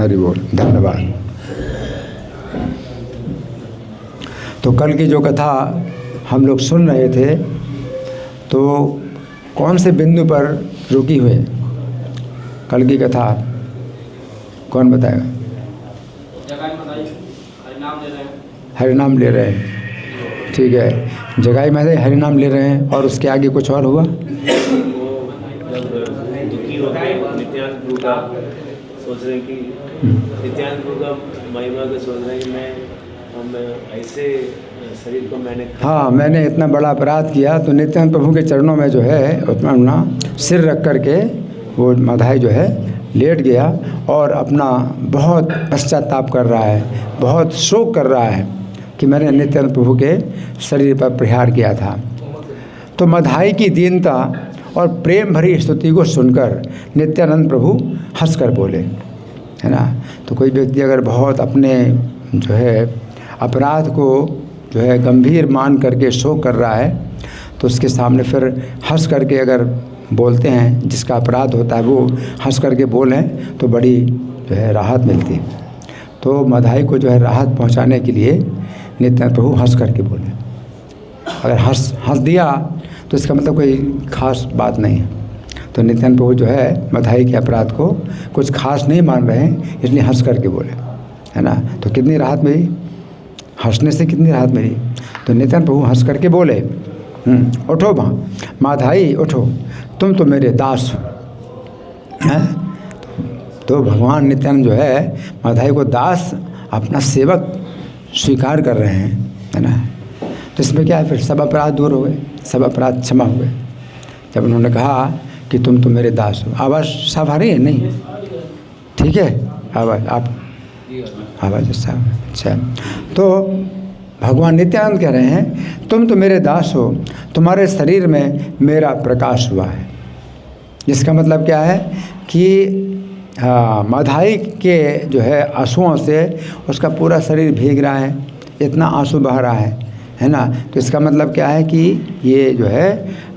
हरि बोल, धन्यवाद। तो कल की जो कथा हम लोग सुन रहे थे, तो कौन से बिंदु पर रुकी हुई कल की कथा? कौन बताएगा? हरिनाम ले रहे हैं, ठीक है। जगाई में हरिनाम ले रहे हैं, और उसके आगे कुछ और हुआ? सोच रहे कि नित्यानंद प्रभु का महिमा को सोच रहे कि मैं ऐसे शरीर को मैंने इतना बड़ा अपराध किया, तो नित्यानंद प्रभु के चरणों में जो है अपना सिर रख करके वो माधाई जो है लेट गया, और अपना बहुत पश्चाताप कर रहा है, बहुत शोक कर रहा है कि मैंने नित्यानंद प्रभु के शरीर पर प्रहार किया था। तो माधाई की दीनता और प्रेम भरी स्तुति को सुनकर नित्यानंद प्रभु हंसकर बोले, है ना। तो कोई व्यक्ति अगर बहुत अपने जो है अपराध को जो है गंभीर मान करके शोक कर रहा है, तो उसके सामने फिर हंस करके अगर बोलते हैं, जिसका अपराध होता है वो हंस करके बोलें, तो बड़ी जो है राहत मिलती है। तो माधाई को जो है राहत पहुंचाने के लिए नित्यानंद प्रभु हंस करके बोले। अगर हंस दिया तो इसका मतलब कोई ख़ास बात नहीं है। तो नित्यानंद प्रभु जो है माधाई के अपराध को कुछ खास नहीं मान रहे हैं, इसलिए हंस करके बोले, है ना। तो कितनी राहत मिली, हंसने से कितनी राहत मिली। तो नित्यानंद प्रभु हंस करके बोले, उठो माधाई उठो, तुम तो मेरे दास हैं। तो भगवान नित्यानंद जो है माधाई को दास, अपना सेवक स्वीकार कर रहे हैं, है ना। तो इसमें क्या है, फिर सब अपराध दूर हो गए, सब अपराध क्षमा हो गए जब उन्होंने कहा कि तुम तो मेरे दास हो। आवाज़ साफ आ रही है? नहीं, ठीक है आवाज़, आप आवाज़ साफ। अच्छा, तो भगवान नित्यानंद कह रहे हैं तुम तो मेरे दास हो, तुम्हारे शरीर में मेरा प्रकाश हुआ है। इसका मतलब क्या है कि माधाई के जो है आंसुओं से उसका पूरा शरीर भीग रहा है, इतना आंसू बह रहा है ना। तो इसका मतलब क्या है कि ये जो है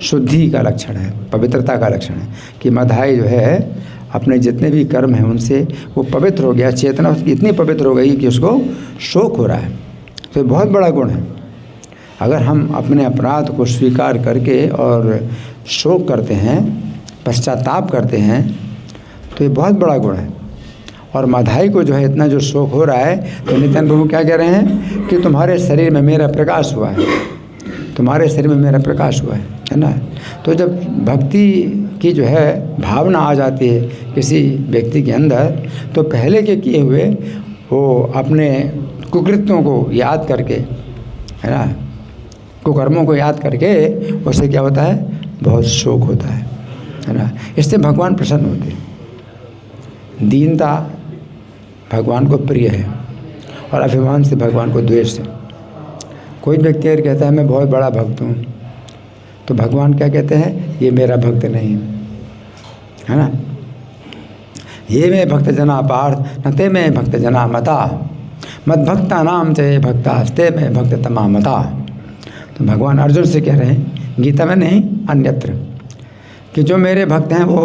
शुद्धि का लक्षण है, पवित्रता का लक्षण है, कि माधाई जो है अपने जितने भी कर्म हैं उनसे वो पवित्र हो गया, चेतना उसकी इतनी पवित्र हो गई कि उसको शोक हो रहा है। तो ये बहुत बड़ा गुण है। अगर हम अपने अपराध को स्वीकार करके और शोक करते हैं, पश्चाताप करते हैं, तो ये बहुत बड़ा गुण है। और माधाई को जो है इतना जो शोक हो रहा है, तो नित्यानंद प्रभु क्या कह रहे हैं कि तुम्हारे शरीर में मेरा प्रकाश हुआ है, तुम्हारे शरीर में मेरा प्रकाश हुआ है ना। तो जब भक्ति की जो है भावना आ जाती है किसी व्यक्ति के अंदर, तो पहले के किए हुए वो अपने कुकृत्यों को याद करके, है ना, कुकर्मों को याद करके उससे क्या होता है, बहुत शोक होता है ना। इससे भगवान प्रसन्न होते हैं। दीनता भगवान को प्रिय है, और अभिमान से भगवान को द्वेष है। कोई व्यक्ति अगर कहता है मैं बहुत बड़ा भक्त हूँ, तो भगवान क्या कहते हैं, ये मेरा भक्त नहीं है ना। ये में भक्त जना पार्थ न ते में भक्त जना मता, मद भक्ता नाम चे भक्तास्ते में भक्त तमा मता। तो भगवान अर्जुन से कह रहे हैं, गीता में नहीं अन्यत्र, कि जो मेरे भक्त हैं वो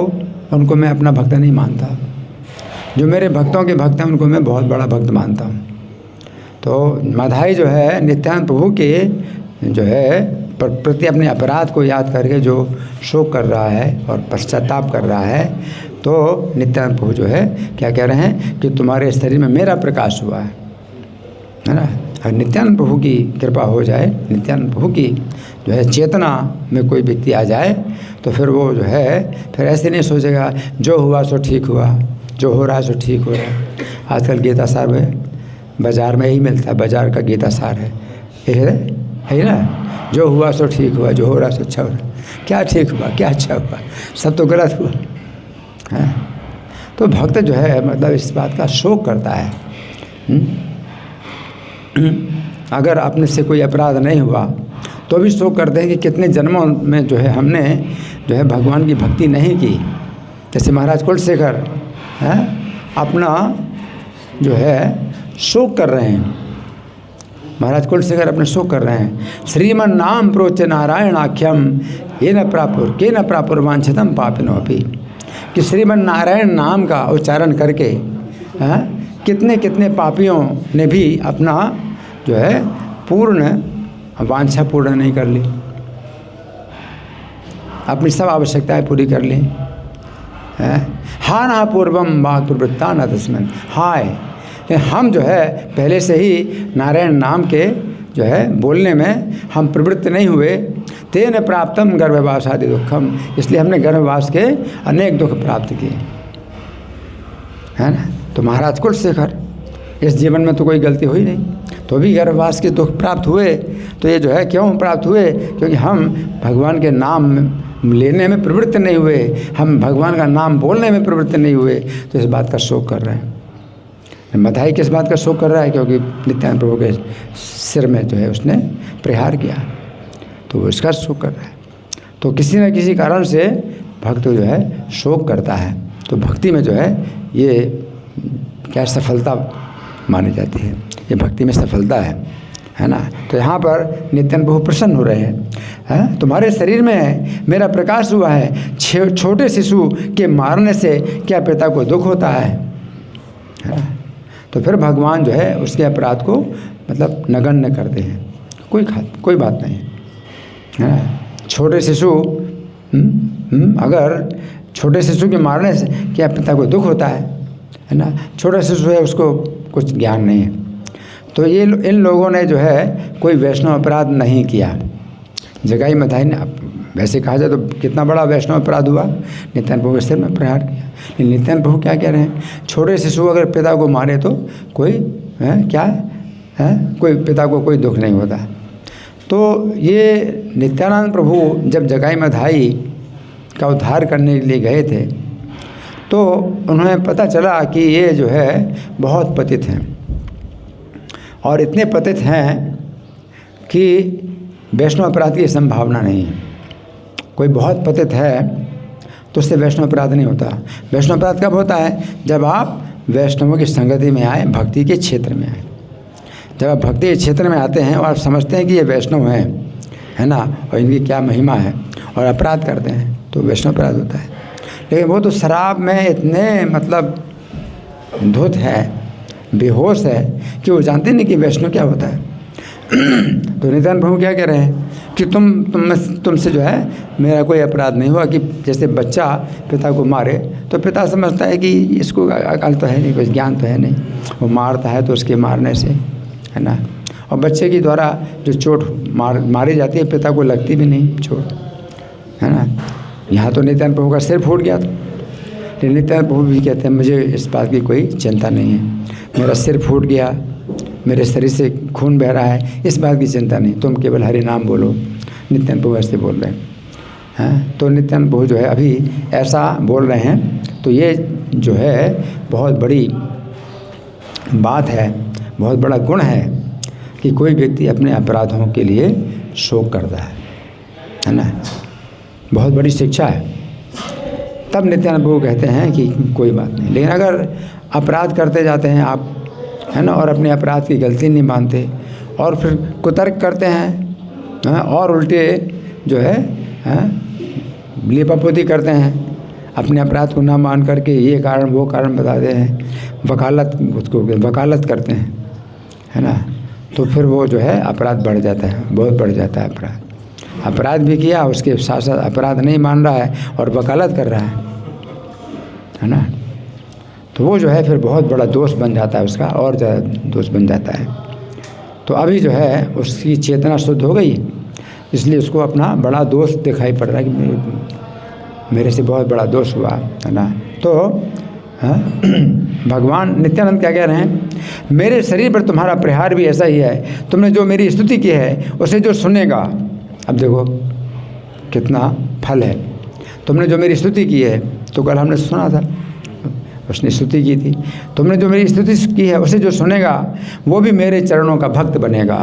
उनको मैं अपना भक्त नहीं मानता, जो मेरे भक्तों के भक्त हैं उनको मैं बहुत बड़ा भक्त मानता हूँ। तो माधाई जो है नित्यानंद प्रभु के जो है प्रति अपने अपराध को याद करके जो शोक कर रहा है और पश्चाताप कर रहा है, तो नित्यानंद प्रभु जो है क्या कह रहे हैं कि तुम्हारे शरीर में मेरा प्रकाश हुआ है ना। और नित्यानंद प्रभु की कृपा हो जाए, नित्यानंद प्रभु की जो है चेतना में कोई व्यक्ति आ जाए, तो फिर वो जो है फिर ऐसे नहीं सोचेगा जो हुआ सो ठीक हुआ, जो हो रहा है सो ठीक हो रहा है। आजकल गीता सार में बाज़ार में ही मिलता है, बाज़ार का गीता सार है ना। जो हुआ सो ठीक हुआ, जो हो रहा सो अच्छा हो रहा। क्या ठीक हुआ, क्या अच्छा हुआ, सब तो गलत हुआ है। तो भक्त जो है मतलब इस बात का शोक करता है। अगर अपने से कोई अपराध नहीं हुआ तो भी शोक करते हैं कि कितने जन्मों में जो है हमने जो है भगवान की भक्ति नहीं की। जैसे महाराज कुलशेखर हैं अपना जो है शोक कर रहे हैं, महाराज कुलशेखर अपने शोक कर रहे हैं। श्रीमन नाम प्रोच नारायण आख्यम ये न प्रापुर के न प्रापुर वांछतम पापिनो अपि, कि श्रीमन नारायण नाम का उच्चारण करके कितने कितने पापियों ने भी अपना जो है पूर्ण वांछा पूर्ण नहीं कर ली, अपनी सब आवश्यकताएं पूरी कर ली। हाना पूर्वम वाक्प्रवृत्ता न तस्मिन् हाय, हम जो है पहले से ही नारायण नाम के जो है बोलने में हम प्रवृत्त नहीं हुए। तेन प्राप्तम गर्भवासादि दुखम, इसलिए हमने गर्भवास के अनेक दुख प्राप्त किए, है ना। तो महाराज कुलशेखर, इस जीवन में तो कोई गलती हुई नहीं, तो भी गर्भवास के दुख प्राप्त हुए। तो ये जो है क्यों प्राप्त हुए? क्योंकि हम भगवान के नाम लेने में प्रवृत्त नहीं हुए, हम भगवान का नाम बोलने में प्रवृत्त नहीं हुए, तो इस बात का शोक कर रहे हैं। बधाई किस बात का शोक कर रहा है? क्योंकि नित्यानंद प्रभु के सिर में जो है उसने प्रहार किया, तो वो इसका शोक कर रहा है। तो किसी न किसी कारण से भक्त जो है शोक करता है, तो भक्ति में जो है ये क्या सफलता मानी जाती है, ये भक्ति में सफलता है ना। तो यहाँ पर नित्यानंद प्रभु प्रसन्न हो रहे हैं। तुम्हारे शरीर में मेरा प्रकाश हुआ है, छोटे शिशु के मारने से क्या पिता को दुख होता है ना। तो फिर भगवान जो है उसके अपराध को मतलब नगण्य करते हैं, कोई बात नहीं है ना। छोटे शिशु अगर छोटे शिशु के मारने से क्या पिता को दुख होता है ना। छोटा शिशु है, उसको कुछ ज्ञान नहीं है। तो ये इन लोगों ने जो है कोई वैष्णव अपराध नहीं किया। जगाई मधाई ने, वैसे कहा जाए तो कितना बड़ा वैष्णव अपराध हुआ, नित्यानंद प्रभु के सिर में प्रहार किया। लेकिन नित्यानंद प्रभु क्या कह रहे हैं? छोटे शिशु अगर पिता को मारे तो कोई कोई पिता को कोई दुख नहीं होता। तो ये नित्यानंद प्रभु जब जगाई मधाई का उद्धार करने के लिए गए थे, तो उन्हें पता चला कि ये जो है बहुत पतित हैं, और इतने पतित हैं कि वैष्णव अपराध की संभावना नहीं है। कोई बहुत पतित है तो उससे वैष्णव अपराध नहीं होता। वैष्णव अपराध कब होता है? जब आप वैष्णवों की संगति में आए, भक्ति के क्षेत्र में आए। जब आप भक्ति के क्षेत्र में आते हैं और आप समझते हैं कि ये वैष्णव हैं, है ना, और इनकी क्या महिमा है, और अपराध करते हैं, तो वैष्णव अपराध होता है। लेकिन वो तो शराब में इतने मतलब धुत है, बेहोश है कि वो जानते नहीं कि वैष्णव क्या होता है। तो नित्यानंद प्रभु क्या कह रहे हैं कि तुमसे जो है मेरा कोई अपराध नहीं हुआ। कि जैसे बच्चा पिता को मारे तो पिता समझता है कि इसको अकल तो है नहीं, कुछ ज्ञान तो है नहीं, वो मारता है तो उसके मारने से, है ना। और बच्चे के द्वारा जो चोट मारी जाती है, पिता को लगती भी नहीं चोट, है ना। यहाँ तो नित्यानंद प्रभु का सिर फूट गया था, लेकिन नित्यानंद प्रभु भी कहते हैं मुझे इस बात की कोई चिंता नहीं है, मेरा सिर फूट गया, मेरे शरीर से खून बह रहा है, इस बात की चिंता नहीं, तुम केवल हरि नाम बोलो। नित्यानंद प्रभु ऐसे बोल रहे हैं। तो नित्यानंद प्रभु जो है अभी ऐसा बोल रहे हैं। तो ये जो है बहुत बड़ी बात है, बहुत बड़ा गुण है कि कोई व्यक्ति अपने अपराधों के लिए शोक करता है ना। बहुत बड़ी शिक्षा है। तब नित्यानंद प्रभु कहते हैं कि कोई बात नहीं। लेकिन अगर अपराध करते जाते हैं आप, है ना, और अपने अपराध की गलती नहीं मानते और फिर कुतर्क करते हैं, और उल्टे जो है लीपापोती करते हैं, अपने अपराध को ना मान करके ये कारण वो कारण बताते हैं, वकालत करते हैं, है ना। तो फिर वो जो है अपराध बढ़ जाता है, बहुत बढ़ जाता है अपराध भी किया, उसके साथ साथ अपराध नहीं मान रहा है और वकालत कर रहा है ना। तो वो जो है फिर बहुत बड़ा दोष बन जाता है उसका, और ज़्यादा दोष बन जाता है। तो अभी जो है उसकी चेतना शुद्ध हो गई, इसलिए उसको अपना बड़ा दोष दिखाई पड़ रहा है कि मेरे से बहुत बड़ा दोष हुआ, है ना। तो भगवान नित्यानंद क्या कह रहे हैं? मेरे शरीर पर तुम्हारा प्रहार भी ऐसा ही है, तुमने जो मेरी स्तुति की है उसे जो सुनेगा, अब देखो कितना फल है। तुमने जो मेरी स्तुति की है, तो कल हमने सुना था, उसने स्तुति की थी, तुमने जो मेरी स्तुति की है उसे जो सुनेगा वो भी मेरे चरणों का भक्त बनेगा।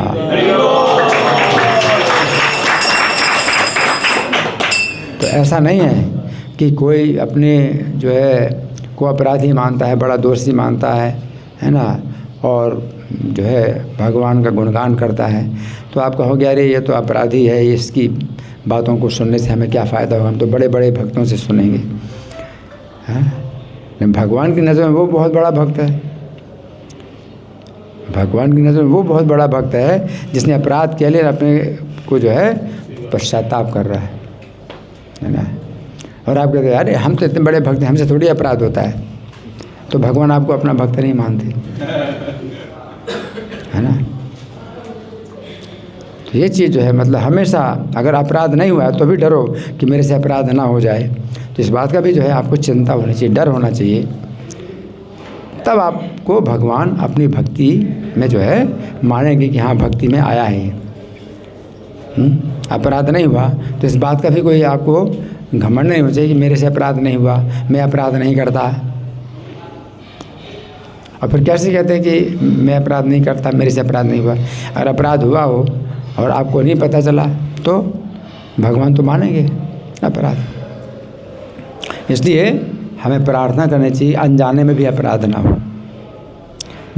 तो ऐसा नहीं है कि कोई अपने जो है को अपराधी मानता है, बड़ा दोषी मानता है ना, और जो है भगवान का गुणगान करता है, तो आप कहोगे अरे ये तो अपराधी है, इसकी बातों को सुनने से हमें क्या फ़ायदा होगा, हम तो बड़े बड़े भक्तों से सुनेंगे। लेकिन भगवान की नज़र में वो बहुत बड़ा भक्त है। भगवान की नज़र में वो बहुत बड़ा भक्त है जिसने अपराध किया लेकिन अपने को जो है पश्चाताप कर रहा है ना। और आप कहते हैं अरे हम तो इतने बड़े भक्त हैं, हमसे थोड़ी अपराध होता है। तो भगवान आपको अपना भक्त नहीं मानते, है ना। तो ये चीज़ जो है मतलब हमेशा अगर अपराध नहीं हुआ तो भी डरो कि मेरे से अपराध ना हो जाए। तो इस बात का भी जो है आपको चिंता होनी चाहिए, डर होना चाहिए। तब आपको भगवान अपनी भक्ति में जो है मानेंगे कि हाँ भक्ति में आया है। अपराध नहीं हुआ तो इस बात का भी कोई आपको घमंड नहीं होना चाहिए कि मेरे से अपराध नहीं हुआ, मैं अपराध नहीं करता। और फिर कैसे कहते हैं कि मैं अपराध नहीं करता, मेरे से अपराध नहीं हुआ। अगर अपराध हुआ हो और आपको नहीं पता चला तो भगवान तो मानेंगे अपराध। इसलिए हमें प्रार्थना करनी चाहिए अनजाने में भी अपराध ना हो,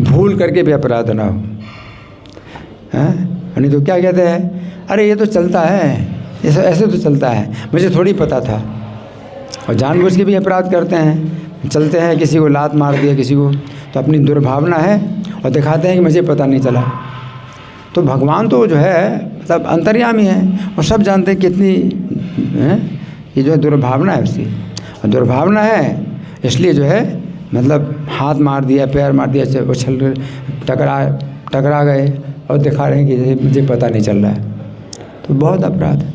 भूल करके भी अपराध ना हो। नहीं तो क्या कहते हैं, अरे ये तो चलता है, ऐसे तो चलता है, मुझे थोड़ी पता था। और जानबूझ के भी अपराध करते हैं, चलते हैं, किसी को लात मार दिया किसी को, तो अपनी दुर्भावना है और दिखाते हैं कि मुझे पता नहीं चला। तो भगवान तो जो है मतलब अंतर्यामी है और सब जानते हैं कितनी ये जो है दुर्भावना है उसकी। और दुर्भावना है इसलिए जो है मतलब हाथ मार दिया, पैर मार दिया, उछल टकरा गए और दिखा रहे हैं कि मुझे पता नहीं चल रहा है। तो बहुत अपराध है।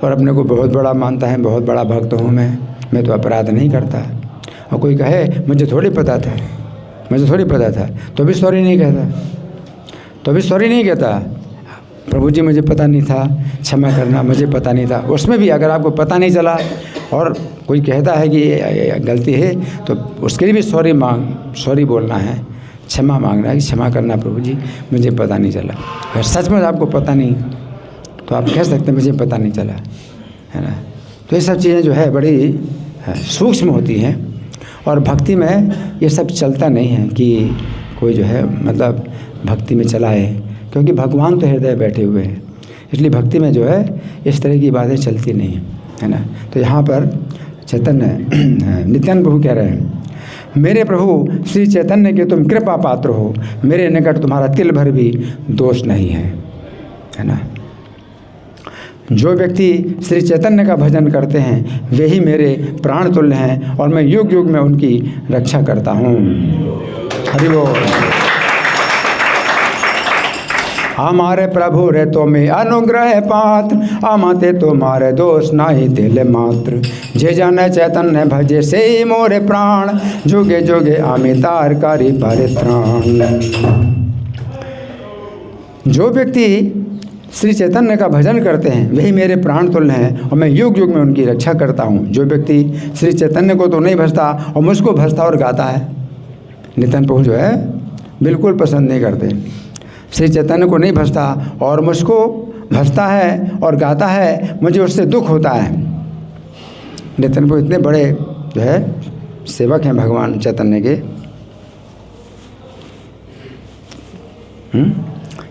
और अपने को बहुत बड़ा मानता है, बहुत बड़ा भक्त हूँ मैं तो अपराध नहीं करता। और कोई कहे मुझे थोड़ी पता था, मुझे थोड़ी पता था, तो भी सॉरी नहीं कहता, तो भी सॉरी नहीं कहता। प्रभु जी मुझे पता नहीं था, क्षमा करना, मुझे पता नहीं था। उसमें भी अगर आपको पता नहीं चला और कोई कहता है कि ये गलती है तो उसके लिए भी सॉरी बोलना है, क्षमा मांगना है कि क्षमा करना प्रभु जी, मुझे पता नहीं चला। अगर सच में आपको पता नहीं तो आप कह सकते हैं मुझे पता नहीं चला, है ना। तो ये सब चीज़ें जो है बड़ी सूक्ष्म होती हैं। और भक्ति में ये सब चलता नहीं है कि कोई जो है मतलब भक्ति में चला है, क्योंकि भगवान तो हृदय बैठे हुए हैं। इसलिए भक्ति में जो है इस तरह की बातें चलती नहीं हैं, है ना। तो यहाँ पर चैतन्य नित्यानंद प्रभु कह रहे हैं, मेरे प्रभु श्री चैतन्य के तुम कृपा पात्र हो, मेरे निकट तुम्हारा तिल भर भी दोष नहीं है ना। जो व्यक्ति श्री चैतन्य का भजन करते हैं वे ही मेरे प्राण तुल्य हैं और मैं युग युग में उनकी रक्षा करता हूँ। हरि बोल। हमारे प्रभु रे तो में अनुग्रह पात्र, आमाते तुम्हारे दोष नाही दिल मात्र। जे जाने चैतन्य भजे से मोरे प्राण, जुगे जुगे आमी तारकारी परित्राण। जो व्यक्ति श्री चैतन्य का भजन करते हैं वही मेरे प्राण तुल्य हैं और मैं युग युग में उनकी रक्षा करता हूँ। जो व्यक्ति श्री चैतन्य को तो नहीं भजता और मुझको भजता और गाता है, नित्यानंद प्रभु जो है बिल्कुल पसंद नहीं करते। श्री चैतन्य को नहीं भजता और मुझको भजता है और गाता है, मुझे उससे दुख होता है। नित्यानंद प्रभु इतने बड़े जो है सेवक हैं भगवान चैतन्य के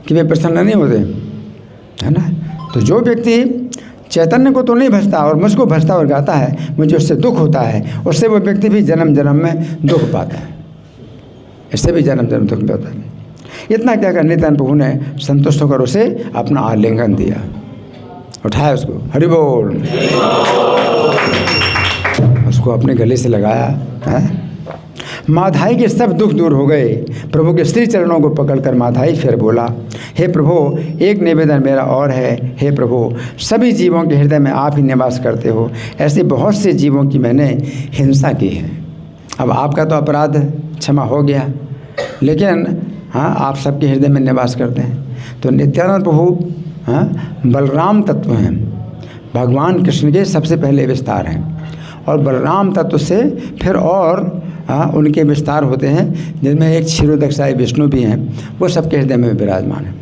कि वे प्रसन्न नहीं होते, है ना। तो जो व्यक्ति चैतन्य को तो नहीं भजता और मुझको भजता और गाता है, मुझे उससे दुख होता है, उससे वो व्यक्ति भी जन्म जन्म में दुख पाता है, इससे भी जन्म जन्म दुख पाता है। इतना क्या कर नित्यानंद प्रभु ने संतुष्ट होकर उसे अपना आलिंगन दिया, उठाया उसको, हरि बोल, उसको अपने गले से लगाया है। माधाई के सब दुख दूर हो गए। प्रभु के श्री चरणों को पकड़कर माधाई फिर बोला, हे प्रभु एक निवेदन मेरा और है। हे प्रभु सभी जीवों के हृदय में आप ही निवास करते हो, ऐसे बहुत से जीवों की मैंने हिंसा की है। अब आपका तो अपराध क्षमा हो गया, लेकिन हाँ आप सबके हृदय में निवास करते हैं। तो नित्यानंद प्रभु हाँ बलराम तत्व हैं, भगवान कृष्ण के सबसे पहले विस्तार हैं। और बलराम तत्व से फिर और उनके विस्तार होते हैं, जिनमें एक क्षीरोदक्षाई विष्णु भी हैं, वो सबके हृदय में विराजमान है।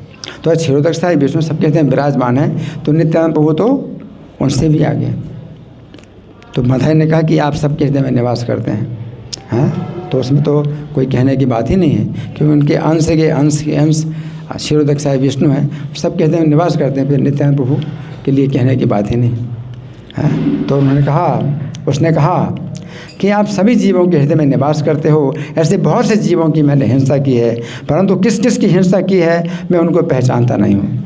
तो क्षीरोदक्षाई विष्णु सबके हृदय में विराजमान है, तो नित्यानंद प्रभु तो उनसे भी आगे। तो माधाई ने कहा कि आप सबके हृदय में निवास करते हैं, हाँ, तो उसमें तो कोई कहने की बात ही नहीं है, क्योंकि उनके अंश के अंश क्षीरोदक्षाई विष्णु हैं, सबके हृदय में निवास करते हैं। फिर नित्यानंद प्रभु के लिए कहने की बात ही नहीं है। तो उसने कहा कि आप सभी जीवों के हृदय में निवास करते हो। ऐसे बहुत से जीवों की मैंने हिंसा की है, परंतु किस किस की हिंसा की है मैं उनको पहचानता नहीं हूँ।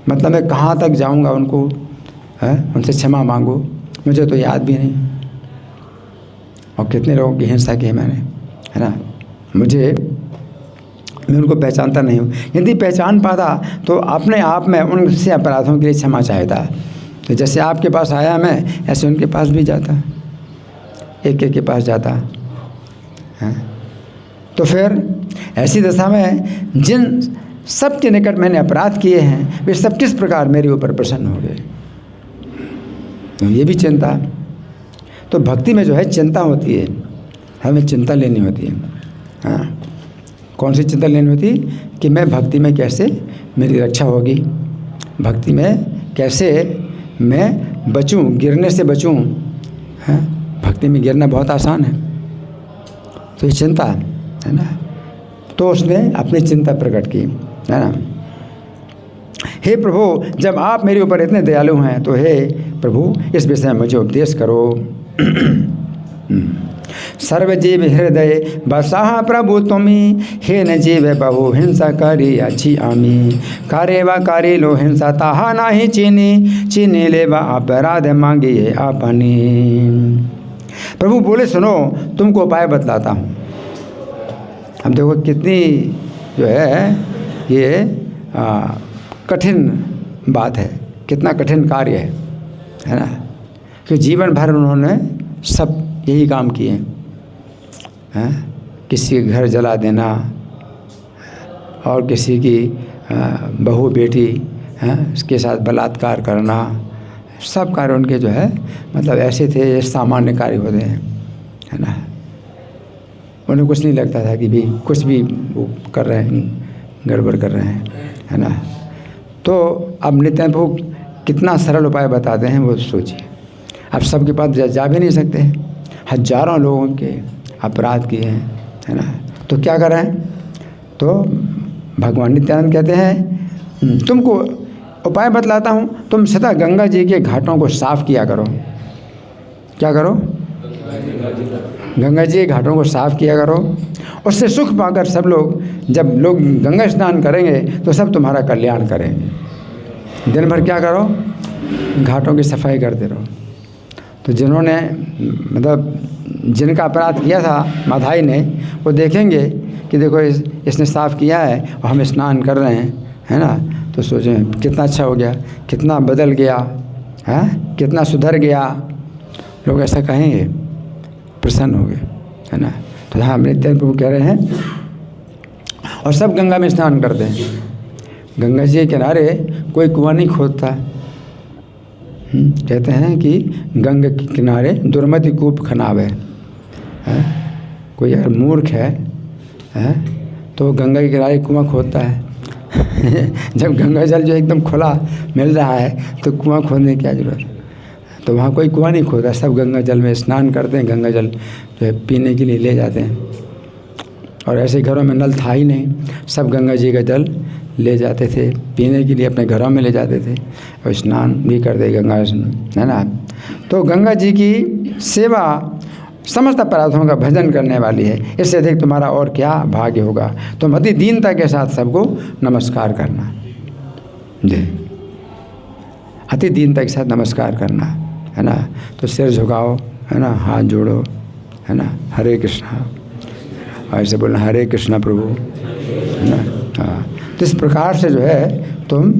मतलब मैं कहाँ तक जाऊँगा उनको उनसे क्षमा मांगूँ, मुझे तो याद भी नहीं। और कितने लोगों की हिंसा की है मैंने, है ना। मैं उनको पहचानता नहीं हूँ। यदि पहचान पाता तो अपने आप में उनसे अपराधों के लिए क्षमा चाहता। तो जैसे आपके पास आया मैं, ऐसे उनके पास भी जाता, एक एक के पास जाता है। तो फिर ऐसी दशा में जिन सब के निकट मैंने अपराध किए हैं वे सब किस प्रकार मेरे ऊपर प्रसन्न हो गए, तो ये भी चिंता। तो भक्ति में जो है चिंता होती है, हमें चिंता लेनी होती है। हाँ, कौन सी चिंता लेनी होती कि मैं भक्ति में कैसे मेरी रक्षा होगी, भक्ति में कैसे मैं बचूं, गिरने से बचूं। हाँ, भक्ति में गिरना बहुत आसान है, तो ये चिंता है ना। तो उसने अपनी चिंता प्रकट की, है ना। हे प्रभु, जब आप मेरे ऊपर इतने दयालु हैं तो हे प्रभु इस विषय में मुझे उपदेश करो। सर्वजीव हृदय बसा प्रभु तुमी, हे न जीव बहु हिंसा करी अच्छी आमी। कार्य व कार्य लो हिंसा ताहा नाही चीनी, चीनी ले व अपराध मांगिए अपनी। प्रभु बोले सुनो, तुमको उपाय बतलाता हूँ। अब देखो कितनी जो है ये कठिन बात है, कितना कठिन कार्य है ना। कि जीवन भर उन्होंने सब यही काम किए हैं, किसी के घर जला देना और किसी की बहू बेटी इसके साथ बलात्कार करना, सब कार्य उनके जो है मतलब ऐसे थे, ये सामान्य कार्य होते हैं, है ना। उन्हें कुछ नहीं लगता था कि भी कुछ भी वो कर रहे हैं, गड़बड़ कर रहे हैं, है ना। तो अब नित्यानंद प्रभु कितना सरल उपाय बताते हैं वो सोचिए। अब सबके पास जा भी नहीं सकते, हजारों लोगों के अपराध किए हैं, है ना। तो क्या करें, तो भगवान नित्यानंद कहते हैं तुमको उपाय बतलाता हूँ, तुम सदा गंगा जी के घाटों को साफ किया करो। क्या करो, गंगा जी के घाटों को साफ किया करो। उससे सुख पाकर सब लोग, जब लोग गंगा स्नान करेंगे तो सब तुम्हारा कल्याण करेंगे। दिन भर क्या करो, घाटों की सफाई करते रहो। तो जिन्होंने मतलब जिनका अपराध किया था माधाई ने, वो देखेंगे कि देखो इसने साफ़ किया है और हम स्नान कर रहे हैं, है ना। तो सोचें कितना अच्छा हो गया, कितना बदल गया है, कितना सुधर गया, लोग ऐसा कहेंगे, प्रसन्न हो गए, है ना। तो हाँ, नित्यानंद प्रभु कह रहे हैं और सब गंगा में स्नान करते हैं। गंगा जी के किनारे कोई कुआं नहीं खोदता। कहते हैं कि गंगा के किनारे दुर्मति कूप खनावे है। कोई अगर मूर्ख है तो गंगा के किनारे कुआं खोदता है। जब गंगा जल जो एकदम खुला मिल रहा है तो कुआं खोदने की क्या जरूरत है। तो वहाँ कोई कुआं नहीं खोदा, सब गंगा जल में स्नान करते हैं, गंगा जल जो है पीने के लिए ले जाते हैं। और ऐसे घरों में नल था ही नहीं, सब गंगा जी का जल ले जाते थे पीने के लिए, अपने घरों में ले जाते थे और स्नान भी करते गंगा, है ना। तो गंगा जी की सेवा समस्त अपराधों का भजन करने वाली है, इससे अधिक तुम्हारा और क्या भाग्य होगा। तुम अति दीनता के साथ सबको नमस्कार करना, जी, अति दीनता के साथ नमस्कार करना, है ना। तो सिर झुकाओ, है ना, हाथ जोड़ो, है ना, हरे कृष्णा, ऐसे बोलना हरे कृष्णा प्रभु, है ना। हाँ, तो इस प्रकार से जो है तुम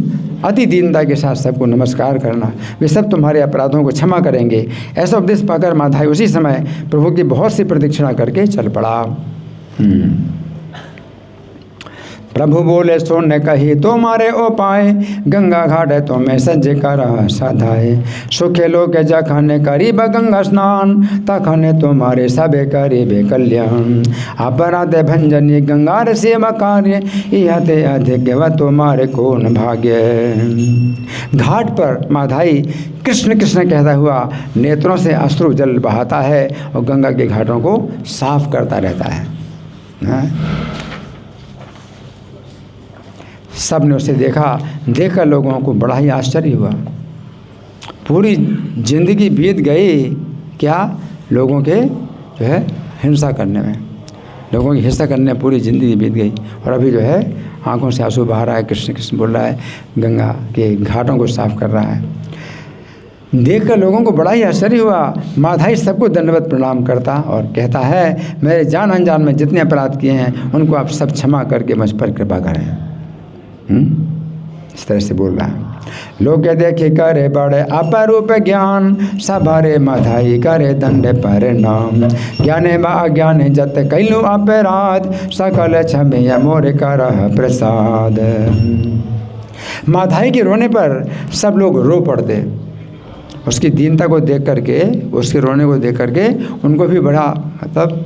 अति दीनता के साथ सबको नमस्कार करना, वे सब तुम्हारे अपराधों को क्षमा करेंगे। ऐसा उपदेश पाकर माधाई उसी समय प्रभु की बहुत सी प्रदक्षिणा करके चल पड़ा। प्रभु बोले सुन कही तुम्हारे उपाय, गंगा घाट तुम्हें सज कर सधाए। सुखे लोग जखने करीब गंगा स्नान, तखने तुम्हारे सबे करीबे कल्याण। अपराध भंजनी गंगार सेवा कार्य, यह ते अधिक व तुम्हारे कौन भाग्य। घाट पर माधाई कृष्ण कृष्ण कहता हुआ नेत्रों से अश्रु जल बहाता है और गंगा के घाटों को साफ करता रहता है। सब ने उसे देखकर लोगों को बड़ा ही आश्चर्य हुआ। पूरी जिंदगी बीत गई क्या लोगों के जो है हिंसा करने में, लोगों की हिंसा करने में पूरी ज़िंदगी बीत गई। और अभी जो है आंखों से आंसू बहा रहा है, कृष्ण कृष्ण बोल रहा है, गंगा के घाटों को साफ कर रहा है। देखकर लोगों को बड़ा ही आश्चर्य हुआ। माधाई सबको दंडवत प्रणाम करता और कहता है, मेरे जान अनजान में जितने अपराध किए हैं उनको आप सब क्षमा करके मुझ पर कृपा करें। इस तरह से बोल रहा है। लोग देखे करे बड़े अपरूप ज्ञान, सभारे माधाई करे दंड परिणाम। ज्ञाने बा अज्ञाने जत कैलु अपराध, सकल क्षमे मोर करह प्रसाद। माधाई के रोने पर सब लोग रो पड़ते। उसकी दीनता को देख करके, उसके रोने को देख करके उनको भी बड़ा मतलब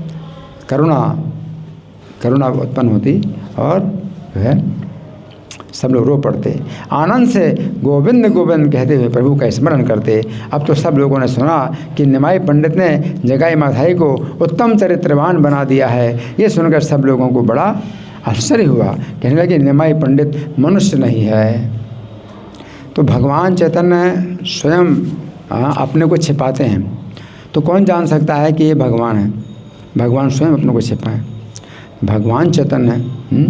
करुणा उत्पन्न होती और जो है सब लोग रो पड़ते। आनंद से गोविंद गोविंद कहते हुए प्रभु का स्मरण करते। अब तो सब लोगों ने सुना कि निमाई पंडित ने जगाई माधाई को उत्तम चरित्रवान बना दिया है। ये सुनकर सब लोगों को बड़ा आश्चर्य हुआ। कहने लगे निमाई पंडित मनुष्य नहीं है। तो भगवान चैतन्य स्वयं अपने को छिपाते हैं, तो कौन जान सकता है कि ये भगवान है? भगवान स्वयं अपने को छिपाए। भगवान चैतन्य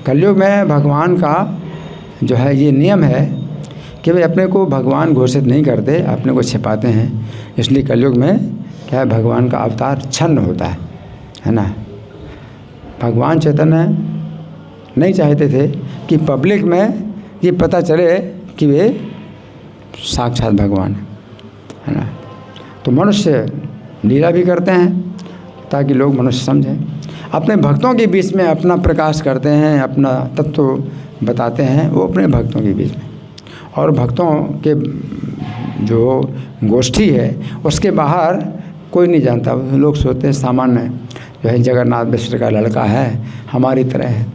कलयुग में भगवान का जो है ये नियम है कि वे अपने को भगवान घोषित नहीं करते, अपने को छिपाते हैं। इसलिए कलयुग में क्या है, भगवान का अवतार छन्न होता है ना। भगवान चैतन्य नहीं चाहते थे कि पब्लिक में ये पता चले कि वे साक्षात भगवान है ना। तो मनुष्य लीला भी करते हैं ताकि लोग मनुष्य समझें। अपने भक्तों के बीच में अपना प्रकाश करते हैं, अपना तत्व बताते हैं वो अपने भक्तों के बीच में। और भक्तों के जो गोष्ठी है उसके बाहर कोई नहीं जानता। लोग सोचते हैं सामान्य जो है जगन्नाथ मिश्र का लड़का है, हमारी तरह है।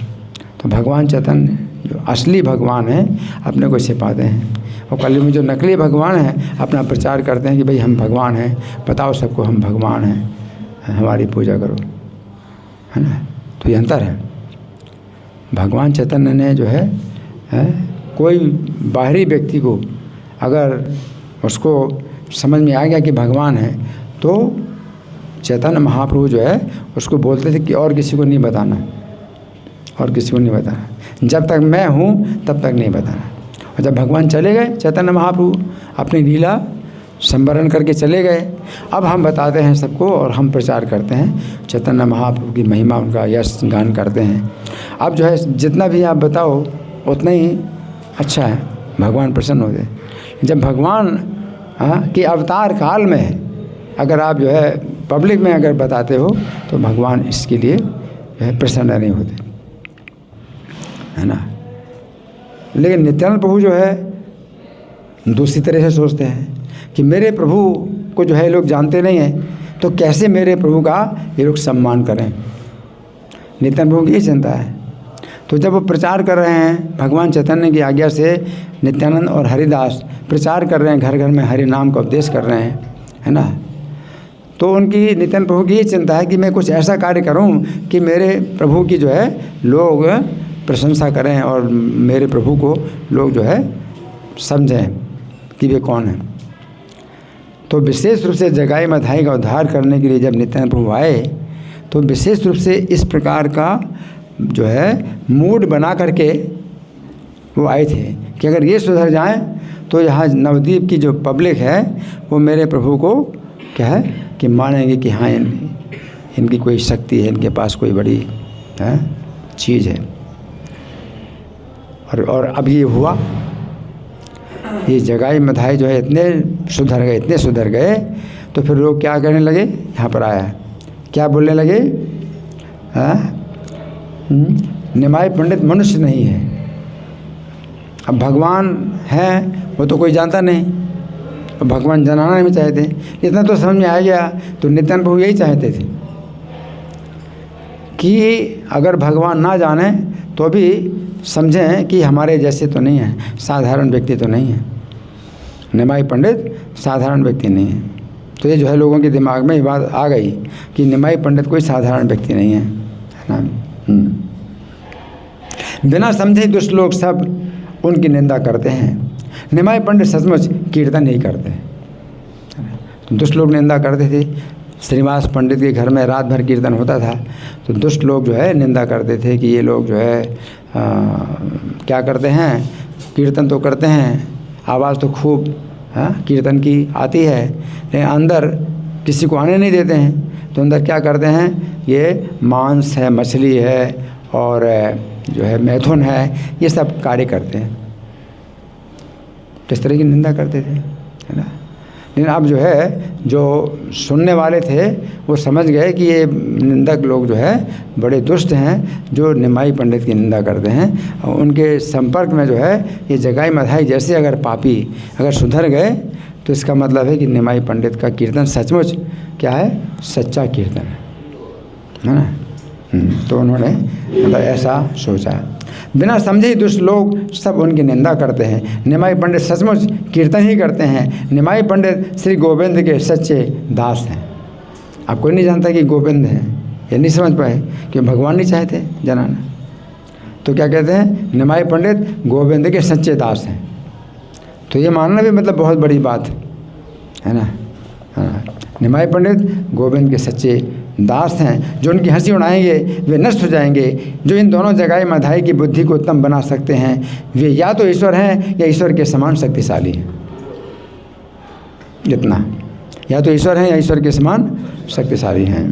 तो भगवान चैतन्य जो असली भगवान है अपने को छिपाते हैं। और कलयुग में जो नकली भगवान हैं अपना प्रचार करते हैं कि भाई हम भगवान हैं, बताओ सबको हम भगवान हैं, हमारी पूजा करो, है ना। तो ये अंतर है। भगवान चैतन्य ने जो है कोई बाहरी व्यक्ति को अगर उसको समझ में आ गया कि भगवान है तो चैतन्य महाप्रभु जो है उसको बोलते थे कि और किसी को नहीं बताना, और किसी को नहीं बताना, जब तक मैं हूँ तब तक नहीं बताना। और जब भगवान चले गए चैतन्य महाप्रभु अपनी लीला संवरण करके चले गए, अब हम बताते हैं सबको और हम प्रचार करते हैं चैतन्य महाप्रभु की महिमा, उनका यश गान करते हैं। अब जो है जितना भी आप बताओ उतना ही अच्छा है, भगवान प्रसन्न होते। जब भगवान कि अवतार काल में अगर आप जो है पब्लिक में अगर बताते हो तो भगवान इसके लिए जो है प्रसन्न नहीं होते, है ना। लेकिन नित्यानंद प्रभु जो है दूसरी तरह से सोचते हैं कि मेरे प्रभु को जो है लोग जानते नहीं हैं तो कैसे मेरे प्रभु का ये लोग सम्मान करें। नित्यानंद प्रभु की यही चिंता है। तो जब वो प्रचार कर रहे हैं भगवान चैतन्य की आज्ञा से, नित्यानंद और हरिदास प्रचार कर रहे हैं, घर घर में हरि नाम का उपदेश कर रहे हैं, है ना। तो उनकी नित्यानंद प्रभु की ये चिंता है कि मैं कुछ ऐसा कार्य करूं कि मेरे प्रभु की जो है लोग प्रशंसा करें और मेरे प्रभु को लोग जो है समझें कि वे कौन हैं। तो विशेष रूप से जगाई माधाई का उद्धार करने के लिए जब नित्यानंद प्रभु आए तो विशेष रूप से इस प्रकार का जो है मूड बना करके वो आए थे कि अगर ये सुधर जाएं तो यहाँ नवद्वीप की जो पब्लिक है वो मेरे प्रभु को क्या है कि मानेंगे कि हाँ इनकी कोई शक्ति है, इनके पास कोई बड़ी चीज़ है। और अब ये हुआ, ये जगाई माधाई जो है इतने सुधर गए तो फिर लोग क्या करने लगे, यहाँ पर आया क्या बोलने लगे, निमाई पंडित मनुष्य नहीं है। अब भगवान है वो तो कोई जानता नहीं, और भगवान जनाना नहीं चाहते। इतना तो समझ में आ गया। तो नित्यानंद प्रभु यही चाहते थे कि अगर भगवान ना जाने तो भी समझें कि हमारे जैसे तो नहीं है, साधारण व्यक्ति तो नहीं है। निमाई पंडित साधारण व्यक्ति नहीं है। तो ये जो है लोगों के दिमाग में ये बात आ गई कि निमाई पंडित कोई साधारण व्यक्ति नहीं है ना। बिना समझे दुष्ट लोग सब उनकी निंदा करते हैं। निमाई पंडित सचमुच कीर्तन नहीं करते। दुष्ट लोग निंदा करते थे, श्रीनिवास पंडित के घर में रात भर कीर्तन होता था, तो दुष्ट लोग जो है निंदा करते थे कि ये लोग जो है क्या करते हैं, कीर्तन तो करते हैं, आवाज़ तो खूब कीर्तन की आती है, लेकिन अंदर किसी को आने नहीं देते हैं। तो अंदर क्या करते हैं, ये मांस है, मछली है और जो है मैथुन है, ये सब कार्य करते हैं। इस तरह की निंदा करते थे, है ना। लेकिन अब जो है जो सुनने वाले थे वो समझ गए कि ये निंदक लोग जो है बड़े दुष्ट हैं, जो निमाई पंडित की निंदा करते हैं। और उनके संपर्क में जो है ये जगाई मधाई जैसे अगर पापी अगर सुधर गए तो इसका मतलब है कि निमाई पंडित का कीर्तन सचमुच क्या है, सच्चा कीर्तन है ना। तो उन्होंने मतलब ऐसा सोचा। बिना समझे ही दुष्ट लोग सब उनकी निंदा करते हैं। निमाई पंडित सचमुच कीर्तन ही करते हैं। निमाई पंडित श्री गोविंद के सच्चे दास हैं। अब कोई नहीं जानता कि गोविंद हैं, ये नहीं समझ पाए कि भगवान नहीं चाहते जनाना। तो क्या कहते हैं, निमाई पंडित गोविंद के सच्चे दास हैं। तो ये मानना भी मतलब बहुत बड़ी बात है ना। हाँ, निमाई पंडित गोविंद के सच्चे दास हैं। जो उनकी हंसी उड़ाएंगे वे नष्ट हो जाएंगे। जो इन दोनों जगाई मधाई की बुद्धि को उत्तम बना सकते हैं वे या तो ईश्वर हैं या ईश्वर के समान शक्तिशाली हैं। इतना, या तो ईश्वर हैं या ईश्वर के समान शक्तिशाली हैं।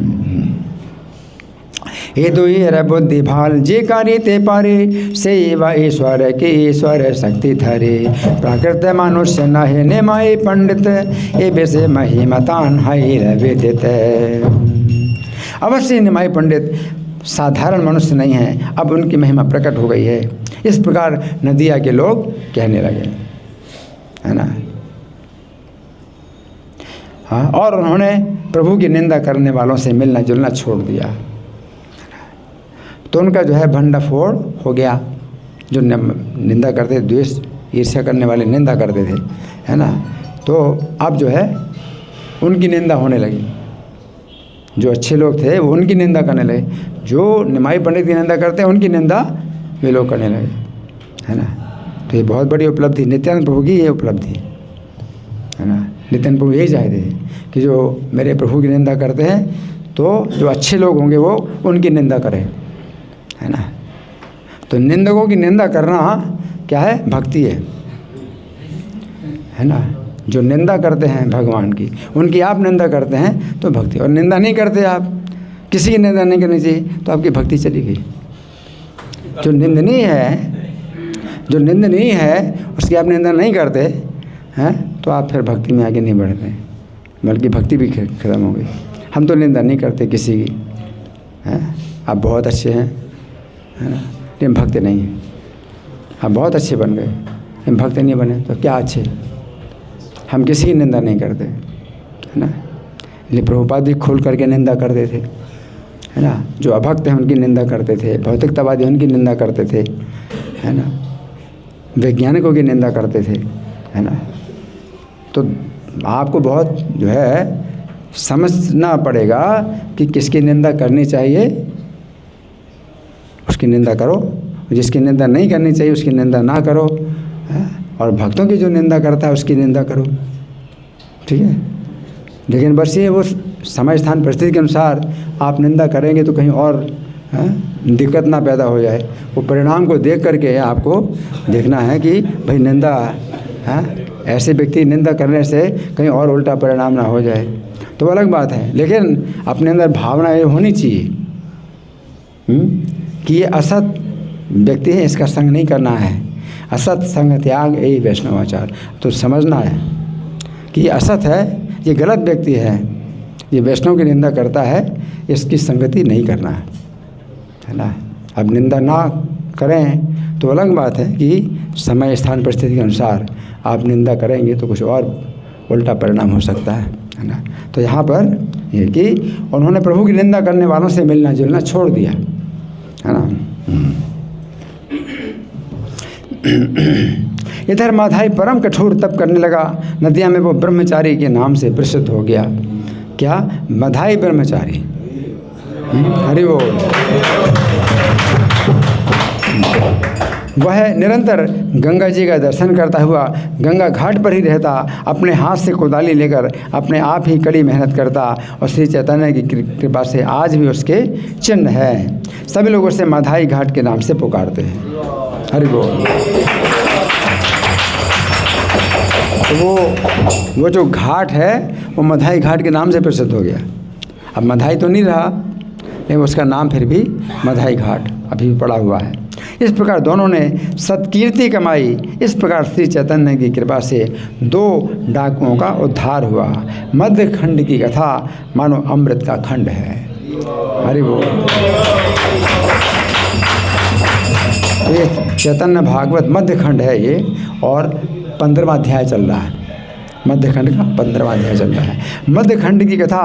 हे दुई रे बुद्धि भाल जे कार्य ते पारे, सेवा ईश्वर के ईश्वर शक्ति धरे। प्राकृत मनुष्य नहे निमाई पंडित, ए विषय महिमतान है विदित। अवश्य निमाई पंडित साधारण मनुष्य नहीं है, अब उनकी महिमा प्रकट हो गई है। इस प्रकार नदिया के लोग कहने लगे, है ना। हाँ, और उन्होंने प्रभु की निंदा करने वालों से मिलना जुलना छोड़ दिया। तो उनका जो है भंडाफोड़ हो गया। जो निंदा करते, द्वेष ईर्ष्या करने वाले निंदा करते थे, है ना। तो अब जो है उनकी निंदा होने लगी। जो अच्छे लोग थे वो उनकी निंदा करने लगे, जो निमाई पंडित की निंदा करते हैं उनकी निंदा वे लोग करने लगे, है ना। तो ये बहुत बड़ी उपलब्धि, नित्यानंद प्रभु की ये उपलब्धि है ना। नित्यानंद प्रभु यही चाहते थे कि जो मेरे प्रभु की निंदा करते हैं तो जो अच्छे लोग होंगे वो उनकी निंदा करें, है ना। तो निंदकों की निंदा करना क्या है, भक्ति है ना। जो निंदा करते हैं भगवान की, उनकी आप निंदा करते हैं तो भक्ति। और निंदा नहीं करते आप, किसी की निंदा नहीं करनी चाहिए, तो आपकी भक्ति चली गई। जो निंदनीय है उसकी आप निंदा नहीं करते हैं तो आप फिर भक्ति में आगे नहीं बढ़ते, बल्कि भक्ति भी खत्म हो गई। हम तो निंदा नहीं करते किसी की, हैं। आप बहुत अच्छे हैं, है ना, लेकिन भक्त नहीं हैं। आप बहुत अच्छे बन गए लेकिन भक्त नहीं बने तो क्या अच्छे। हम किसी की निंदा नहीं करते, है ना। इसलिए प्रभुपाद भी खोल करके निंदा करते थे, है ना। जो अभक्त हैं उनकी निंदा करते थे, भौतिकतावादी उनकी निंदा करते थे, है ना। वैज्ञानिकों की निंदा करते थे, है ना। तो आपको बहुत जो है समझना पड़ेगा कि किसकी निंदा करनी चाहिए, उसकी निंदा करो। जिसकी निंदा नहीं करनी चाहिए उसकी निंदा ना करो, है? और भक्तों की जो निंदा करता है उसकी निंदा करो, ठीक है। लेकिन बस ये वो समय स्थान परिस्थिति के अनुसार आप निंदा करेंगे तो कहीं और दिक्कत ना पैदा हो जाए। वो परिणाम को देख करके आपको देखना है कि भाई निंदा ऐसे व्यक्ति निंदा करने से कहीं और उल्टा परिणाम ना हो जाए, तो अलग बात है। लेकिन अपने अंदर भावना ये होनी चाहिए कि ये असत व्यक्ति है, इसका संग नहीं करना है। असत संग त्याग यही वैष्णवाचार। तो समझना है कि ये असत है, ये गलत व्यक्ति है, ये वैष्णव की निंदा करता है, इसकी संगति नहीं करना है ना। अब निंदा ना करें तो अलग बात है कि समय स्थान परिस्थिति के अनुसार आप निंदा करेंगे तो कुछ और उल्टा परिणाम हो सकता है ना। तो यहाँ पर ये कि उन्होंने प्रभु की निंदा करने वालों से मिलना जुलना छोड़ दिया, है ना। इधर माधाई परम कठोर तप करने लगा। नदिया में वो ब्रह्मचारी के नाम से प्रसिद्ध हो गया। क्या, माधाई ब्रह्मचारी। हरि बोल। वह निरंतर गंगा जी का दर्शन करता हुआ गंगा घाट पर ही रहता, अपने हाथ से कुदाली लेकर अपने आप ही कड़ी मेहनत करता और श्री चैतन्य की कृपा से आज भी उसके चिन्ह है। सभी लोग उसे माधाई घाट के नाम से पुकारते हैं। हरि बोल। तो वो जो घाट है वो माधाई घाट के नाम से प्रसिद्ध हो गया। अब माधाई तो नहीं रहा, लेकिन उसका नाम फिर भी माधाई घाट अभी भी पड़ा हुआ है। इस प्रकार दोनों ने सत्कीर्ति कमाई। इस प्रकार श्री चैतन्य की कृपा से 2 डाकुओं का उद्धार हुआ। मध्य खंड की कथा मानो अमृत का खंड है। हरि बोल। ये चैतन्य भागवत मध्य खंड है ये, और 15वां अध्याय चल रहा है। मध्य खंड का 15वां अध्याय चल रहा है। मध्य खंड की कथा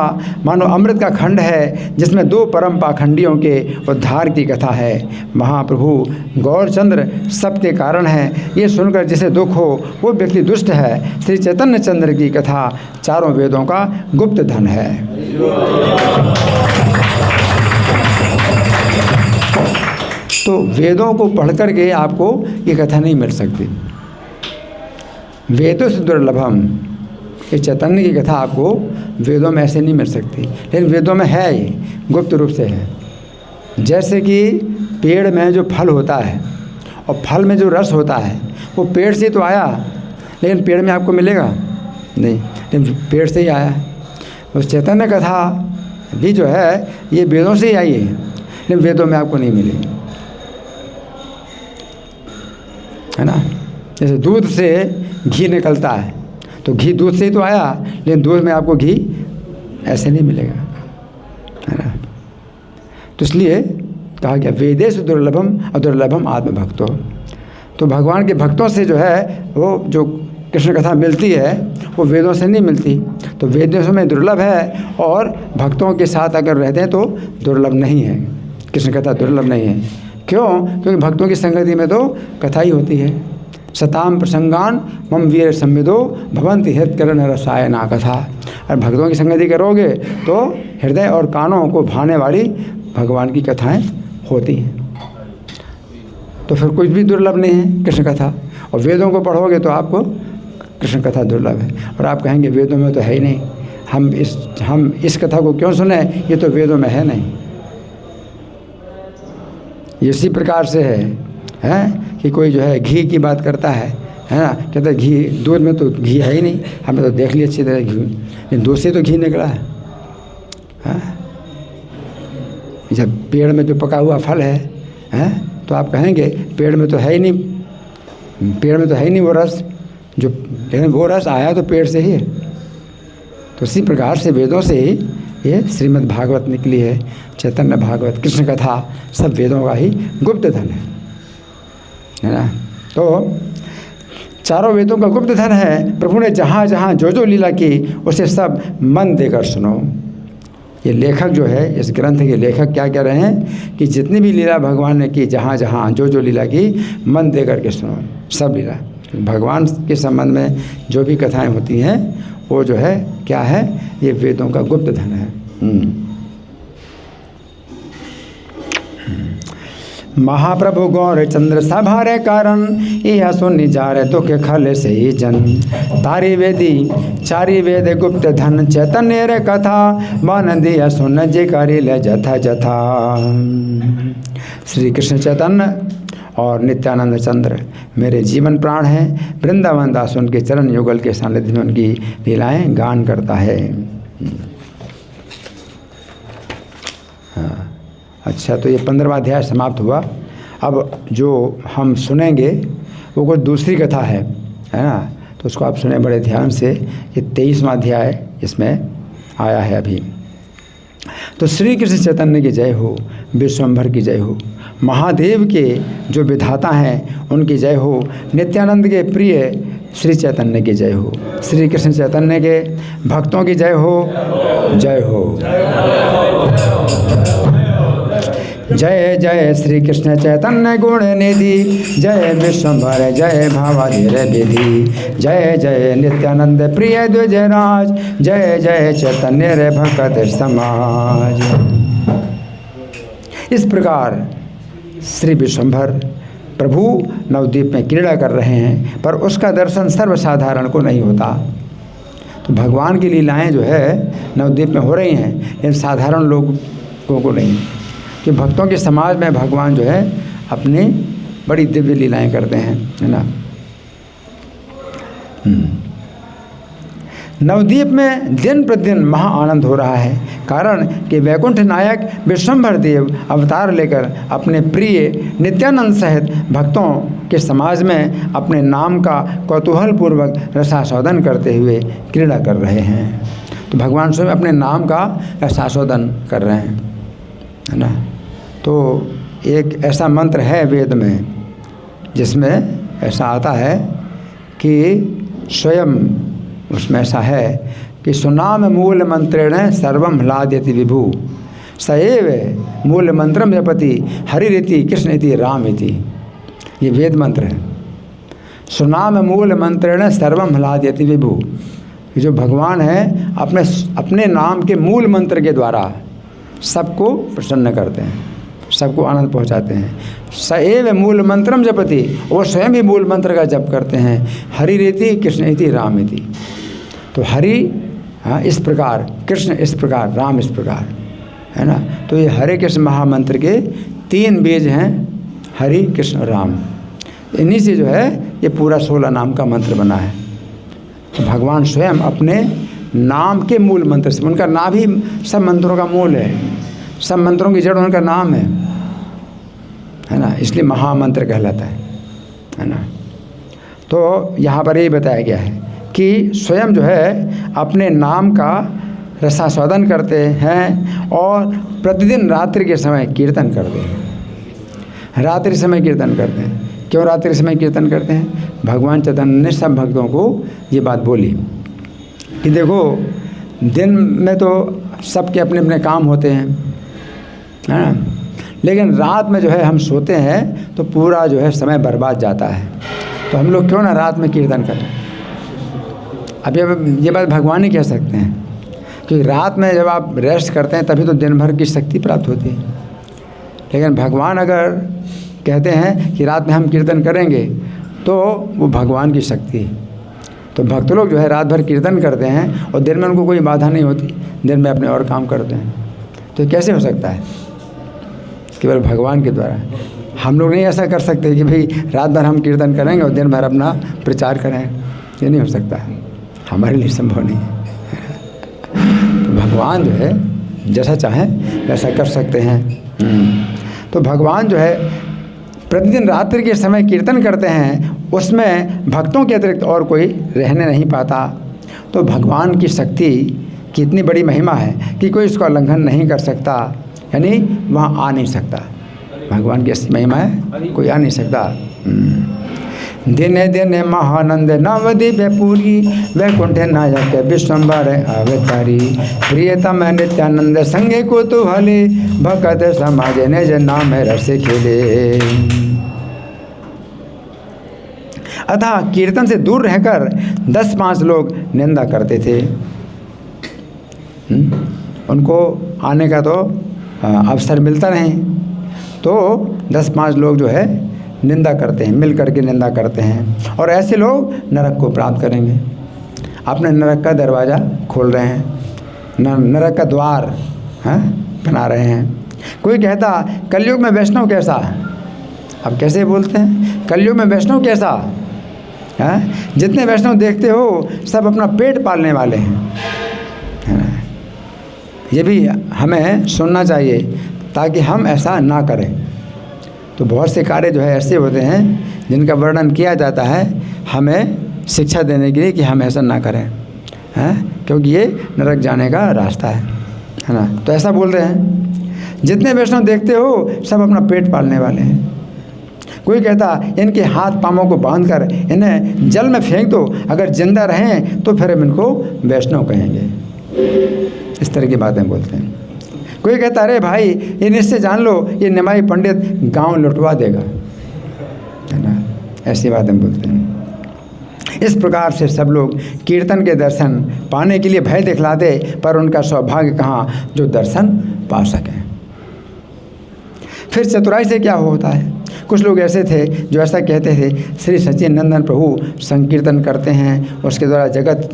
मानो अमृत का खंड है, जिसमें 2 परम पाखंडियों के उद्धार की कथा है। महाप्रभु गौरचंद्र सबके कारण है, ये सुनकर जिसे दुख हो वो व्यक्ति दुष्ट है। श्री चैतन्य चंद्र की कथा चारों वेदों का गुप्त धन है। तो वेदों को पढ़ करके आपको ये कथा नहीं मिल सकती। वेदों से दुर्लभम, ये चैतन्य की कथा आपको वेदों में ऐसे नहीं मिल सकती, लेकिन वेदों में है, ये गुप्त रूप से है। जैसे कि पेड़ में जो फल होता है और फल में जो रस होता है वो पेड़ से तो आया, लेकिन पेड़ में आपको मिलेगा नहीं, लेकिन पेड़ से ही आया। उस चैतन्य कथा भी जो है ये वेदों से ही आई है, लेकिन वेदों में आपको नहीं मिलेगी, है ना। जैसे दूध से घी निकलता है, तो घी दूध से ही तो आया, लेकिन दूध में आपको घी ऐसे नहीं मिलेगा, है ना। तो इसलिए कहा गया वेदेषु दुर्लभम अदुर्लभम आत्मभक्तो। तो भगवान के भक्तों से जो है वो जो कृष्ण कथा मिलती है वो वेदों से नहीं मिलती। तो वेदों में दुर्लभ है, और भक्तों के साथ अगर रहते हैं तो दुर्लभ नहीं है, कृष्ण कथा दुर्लभ नहीं है। क्यों? क्योंकि भक्तों की संगति में तो कथा ही होती है। सताम प्रसंगान मम वीर संविदो भवंति हृदकरण रसायना कथा। और भक्तों की संगति करोगे तो हृदय और कानों को भाने वाली भगवान की कथाएं होती हैं। तो फिर कुछ भी दुर्लभ नहीं है कृष्ण कथा। और वेदों को पढ़ोगे तो आपको कृष्ण कथा दुर्लभ है, और आप कहेंगे वेदों में तो है ही नहीं, हम इस कथा को क्यों सुने, ये तो वेदों में है नहीं। इसी प्रकार से है कि कोई जो है घी की बात करता है ना, कहता है घी, दूध में तो घी है ही नहीं, हमें तो देख लिया अच्छी तरह घी, लेकिन दूध से तो घी निकला है। जब पेड़ में जो पका हुआ फल है तो आप कहेंगे पेड़ में तो है ही नहीं, पेड़ में तो है ही नहीं वो रस, जो लेकिन वो रस आया तो पेड़ से ही है। तो इसी प्रकार से वेदों से ही ये श्रीमद् भागवत निकली है। चैतन्य भागवत कृष्ण कथा सब वेदों का ही गुप्त धन है ना। तो चारों वेदों का गुप्त धन है। प्रभु ने जहाँ जहाँ जो जो लीला की उसे सब मन देकर सुनो। ये लेखक जो है, इस ग्रंथ के लेखक क्या कह रहे हैं कि जितनी भी लीला भगवान ने की, जहाँ जहाँ जो जो लीला की, मन दे करके सुनो सब लीला। भगवान के संबंध में जो भी कथाएं होती हैं वो जो है क्या है, ये वेदों का गुप्त धन है। महाप्रभु गौर चंद्र सभारे कारण यह सुनि जारे दुख खल से ही जन। तारी वेदी चारी वेद गुप्त धन चैतन्य रे कथा मन दिया सुन जे करी ले जथा जथा। श्री कृष्ण चैतन्य और नित्यानंद चंद्र मेरे जीवन प्राण हैं। वृंदावन दास उनके चरण युगल के सानिध्य में उनकी लीलाएं गान करता है। हाँ, अच्छा, तो ये 15वां अध्याय समाप्त हुआ। अब जो हम सुनेंगे वो कोई दूसरी कथा है ना, तो उसको आप सुने बड़े ध्यान से। ये 23वां अध्याय इसमें आया है अभी। तो श्री कृष्ण चैतन्य की जय हो, विश्वम्भर की जय हो, महादेव के जो विधाता हैं उनकी जय हो, नित्यानंद के प्रिय श्री चैतन्य की जय हो, श्री कृष्ण चैतन्य के भक्तों की जय हो, जय हो। जय जय श्री कृष्ण चैतन्य गुण निधि, जय विश्वम्भर जय भावाधीर विधि। जय जय नित्यानंद प्रिय द्विजराज, जय जय चैतन्य रे भक्त समाज। इस प्रकार श्री विश्वम्भर प्रभु नवद्वीप में क्रीड़ा कर रहे हैं, पर उसका दर्शन सर्वसाधारण को नहीं होता। तो भगवान की लीलाएं जो है नवद्वीप में हो रही हैं, लेकिन साधारण लोगों को नहीं, कि भक्तों के समाज में भगवान जो है अपनी बड़ी दिव्य लीलाएं करते हैं, है ना। नवद्वीप में दिन प्रतिदिन महा आनंद हो रहा है, कारण कि वैकुंठ नायक विश्वंभर देव अवतार लेकर अपने प्रिय नित्यानंद सहित भक्तों के समाज में अपने नाम का कौतूहल पूर्वक रसास्वादन करते हुए क्रीड़ा कर रहे हैं। तो भगवान स्वयं अपने नाम का रसास्वादन कर रहे हैं, है ना। तो एक ऐसा मंत्र है वेद में जिसमें ऐसा आता है कि स्वयं उसमें ऐसा है कि सुनाम मूल मंत्रेण सर्वम ह्लाद्यति विभु सएव मूल मंत्रम जपति हरिरिति कृष्ण इति राम इति। ये वेद मंत्र है। सुनाम मूल मंत्रेण सर्वम ह्लाद्यति विभु, ये जो भगवान है अपने नाम के मूल मंत्र के द्वारा सबको प्रसन्न करते हैं, सबको आनंद पहुंचाते हैं। सएव मूल मंत्रम जपति, वो स्वयं भी मूल मंत्र का जप करते हैं। हरिरिति कृष्ण इति राम इति। तो हरि इस प्रकार, कृष्ण इस प्रकार, राम इस प्रकार, है ना। तो ये हरे कृष्ण महामंत्र के 3 बीज हैं, हरि कृष्ण राम। इन्हीं से जो है ये पूरा 16 नाम का मंत्र बना है। तो भगवान स्वयं अपने नाम के मूल मंत्र से, उनका नाम ही सब मंत्रों का मूल है, सब मंत्रों की जड़ उनका नाम है ना, इसलिए महामंत्र कहलाता है ना। तो यहाँ पर ये बताया गया है कि स्वयं जो है अपने नाम का रसास्वादन करते हैं और प्रतिदिन रात्रि के समय कीर्तन करते हैं। रात्रि समय कीर्तन करते हैं। क्यों रात्रि समय कीर्तन करते हैं? भगवान चैतन्य ने सब भक्तों को ये बात बोली कि देखो, दिन में तो सबके अपने अपने काम होते हैं, है ना, लेकिन रात में जो है हम सोते हैं तो पूरा जो है समय बर्बाद जाता है। तो हम लोग क्यों ना रात में कीर्तन करें। अब ये बात भगवान ही कह सकते हैं, क्योंकि रात में जब आप रेस्ट करते हैं तभी तो दिन भर की शक्ति प्राप्त होती है। लेकिन भगवान अगर कहते हैं कि रात में हम कीर्तन करेंगे तो वो भगवान की शक्ति है। तो भक्त लोग जो है रात भर कीर्तन करते हैं और दिन में उनको कोई बाधा नहीं होती, दिन में अपने और काम करते हैं। तो कैसे हो सकता है? केवल भगवान के द्वारा। हम लोग नहीं ऐसा कर सकते कि भाई रात भर हम कीर्तन करेंगे और दिन भर अपना प्रचार करें, ये नहीं हो सकता है, हमारे लिए संभव नहीं है। तो भगवान जो है जैसा चाहें वैसा कर सकते हैं। तो भगवान जो है प्रतिदिन रात्रि के समय कीर्तन करते हैं, उसमें भक्तों के अतिरिक्त और कोई रहने नहीं पाता। तो भगवान की शक्ति की इतनी बड़ी महिमा है कि कोई इसका उल्लंघन नहीं कर सकता, यानी वहाँ आ नहीं सकता। भगवान की ऐसी महिमा है, कोई आ नहीं सकता। दिने दिने महानंद नवद्वीप पूरी वैकुंठ नायक विश्वंभर अवतारी प्रियतम नित्यानंद संगे कुतूहले भक्त समाज निज नाम रस खेले। अतः कीर्तन से दूर रहकर 10-5 लोग निंदा करते थे। उनको आने का तो अवसर मिलता नहीं, तो 10-5 लोग जो है निंदा करते हैं, मिल करके निंदा करते हैं, और ऐसे लोग नरक को प्राप्त करेंगे। अपने नरक का दरवाज़ा खोल रहे हैं, नरक का द्वार बना रहे हैं। कोई कहता कलयुग में वैष्णव कैसा? अब कैसे बोलते हैं, कलयुग में वैष्णव कैसा? जितने वैष्णव देखते हो सब अपना पेट पालने वाले हैं। ये भी हमें सुनना चाहिए ताकि हम ऐसा ना करें। तो बहुत से कार्य जो है ऐसे होते हैं जिनका वर्णन किया जाता है हमें शिक्षा देने के लिए कि हम ऐसा ना करें, क्योंकि ये नरक जाने का रास्ता है ना। तो ऐसा बोल रहे हैं, जितने वैष्णव देखते हो सब अपना पेट पालने वाले हैं। कोई कहता इनके हाथ पाँवों को बांधकर इन्हें जल में फेंक दो, अगर जिंदा रहें तो फिर हम इनको वैष्णव कहेंगे। इस तरह की बातें बोलते हैं। कोई कहता अरे भाई ये निश्चय जान लो ये निमाई पंडित गांव लुटवा देगा, है ना, ऐसी बातें बोलते हैं। इस प्रकार से सब लोग कीर्तन के दर्शन पाने के लिए भय दिखलाते, पर उनका सौभाग्य कहाँ जो दर्शन पा सकें। फिर चतुराई से क्या होता है? कुछ लोग ऐसे थे जो ऐसा कहते थे, श्री सच्चिदानंद प्रभु संकीर्तन करते हैं, उसके द्वारा जगत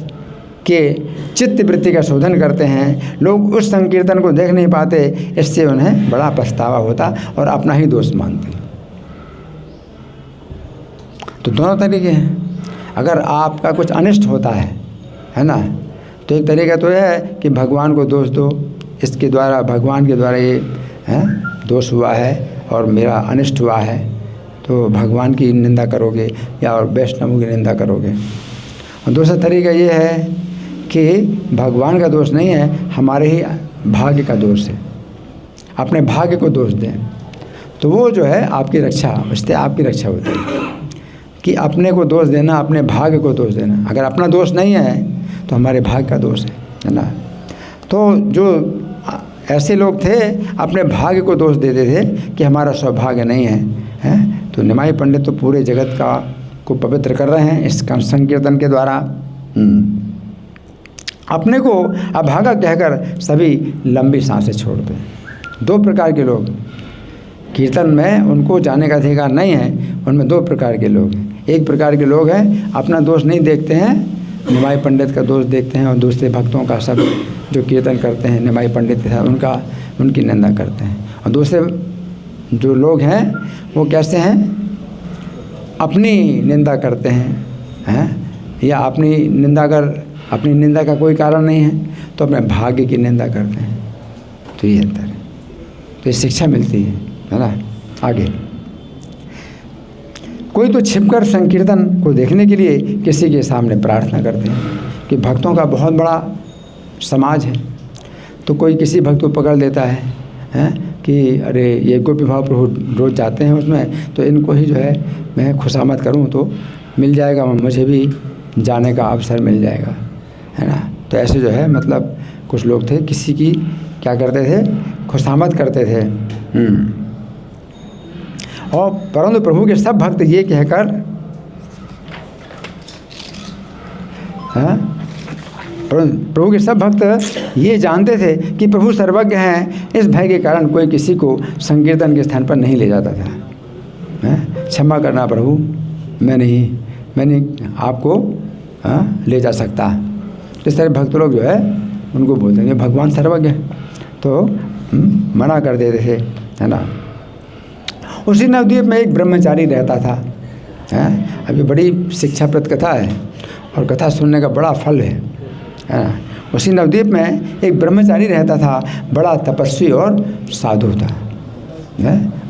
के चित्त वृत्ति का शोधन करते हैं। लोग उस संकीर्तन को देख नहीं पाते, इससे उन्हें बड़ा पछतावा होता और अपना ही दोष मानते। तो दोनों तरीके हैं। अगर आपका कुछ अनिष्ट होता है ना, तो एक तरीका तो यह है कि भगवान को दोष दो, इसके द्वारा भगवान के द्वारा ये दोष हुआ है और मेरा अनिष्ट हुआ है, तो भगवान की निंदा करोगे या और वैष्णवों की निंदा करोगे। और दूसरा तरीका ये है कि भगवान का दोष नहीं है, हमारे ही भाग्य का दोष है, अपने भाग्य को दोष दें, तो वो जो है आपकी रक्षा, उससे आपकी रक्षा होती है। कि अपने को दोष देना, अपने भाग्य को दोष देना, अगर अपना दोष नहीं है तो हमारे भाग्य का दोष है ना। तो जो ऐसे लोग थे अपने भाग्य को दोष देते थे कि हमारा सौभाग्य नहीं है, तो निमाई पंडित तो पूरे जगत को पवित्र कर रहे हैं इस संकीर्तन के द्वारा। अपने को अभागा कहकर सभी लंबी सांसें छोड़ते हैं। दो प्रकार के लोग कीर्तन में, उनको जाने का अधिकार नहीं है, उनमें दो प्रकार के लोग हैं। एक प्रकार के लोग हैं अपना दोष नहीं देखते हैं, निमाई पंडित का दोष देखते हैं, और दूसरे भक्तों का, सब जो कीर्तन करते हैं निमाई पंडित के साथ, उनकी निंदा करते हैं। और दूसरे जो लोग हैं वो कैसे हैं, अपनी निंदा करते हैं, या अपनी निंदा का कोई कारण नहीं है तो अपने भाग्य की निंदा करते हैं। तो ये अंतर है, तो ये शिक्षा मिलती है ना। आगे कोई तो छिपकर संकीर्तन को देखने के लिए किसी के सामने प्रार्थना करते हैं कि भक्तों का बहुत बड़ा समाज है, तो कोई किसी भक्त को पकड़ लेता है कि अरे ये गोपी भाव प्रभु रोज जाते हैं उसमें, तो इनको ही जो है मैं खुशामद करूं तो मिल जाएगा, मुझे भी जाने का अवसर मिल जाएगा, है ना। तो ऐसे जो है मतलब कुछ लोग थे, किसी की क्या करते थे, खुशामद करते थे। और परंतु प्रभु के सब भक्त ये कहकर प्रभु के सब भक्त ये जानते थे कि प्रभु सर्वज्ञ हैं, इस भय के कारण कोई किसी को संकीर्तन के स्थान पर नहीं ले जाता था। क्षमा करना प्रभु, मैं नहीं आपको ले जा सकता। इस तरह भक्त लोग जो है उनको बोलते हैं भगवान सर्वज्ञ है, तो मना कर देते थे, है ना। उसी नवद्वीप में एक ब्रह्मचारी रहता था। अभी बड़ी शिक्षाप्रद कथा है और कथा सुनने का बड़ा फल है। उसी नवद्वीप में एक ब्रह्मचारी रहता था, बड़ा तपस्वी और साधु था।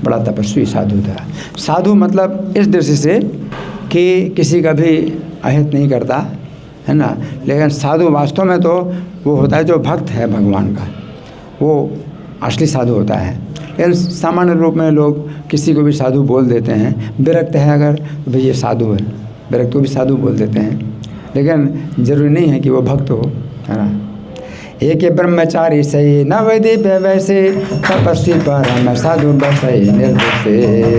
बड़ा तपस्वी साधु था। साधु मतलब इस दृष्टि से कि किसी का भी अहित नहीं करता, है ना। लेकिन साधु वास्तव में तो वो होता है जो भक्त है भगवान का, वो असली साधु होता है। लेकिन सामान्य रूप में लोग किसी को भी साधु बोल देते हैं। विरक्त है अगर तो भाई ये साधु है, विरक्त को भी साधु बोल देते हैं, लेकिन जरूरी नहीं है कि वो भक्त हो, है ना। एक ब्रह्मचारी सही नवद्वीप वैसे, तपस्वी परम साधु बसई निर्दोषे।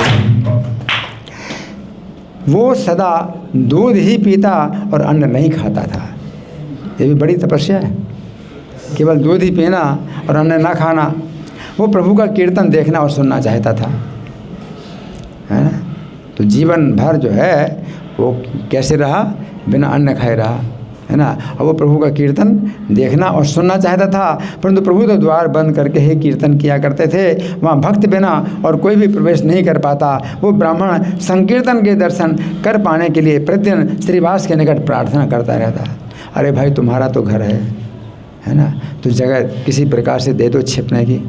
वो सदा दूध ही पीता और अन्न नहीं खाता था। ये भी बड़ी तपस्या है, केवल दूध ही पीना और अन्न ना खाना। वो प्रभु का कीर्तन देखना और सुनना चाहता था, है ना। तो जीवन भर जो है वो कैसे रहा, बिना अन्न खाए रहा, है ना। और वो प्रभु का कीर्तन देखना और सुनना चाहता था, परंतु प्रभु तो द्वार बंद करके ही कीर्तन किया करते थे। वहाँ भक्त बिना और कोई भी प्रवेश नहीं कर पाता। वो ब्राह्मण संकीर्तन के दर्शन कर पाने के लिए प्रतिदिन श्रीवास के निकट प्रार्थना करता रहता। अरे भाई तुम्हारा तो घर है ना, तो जगह किसी प्रकार से दे दो छिपने की।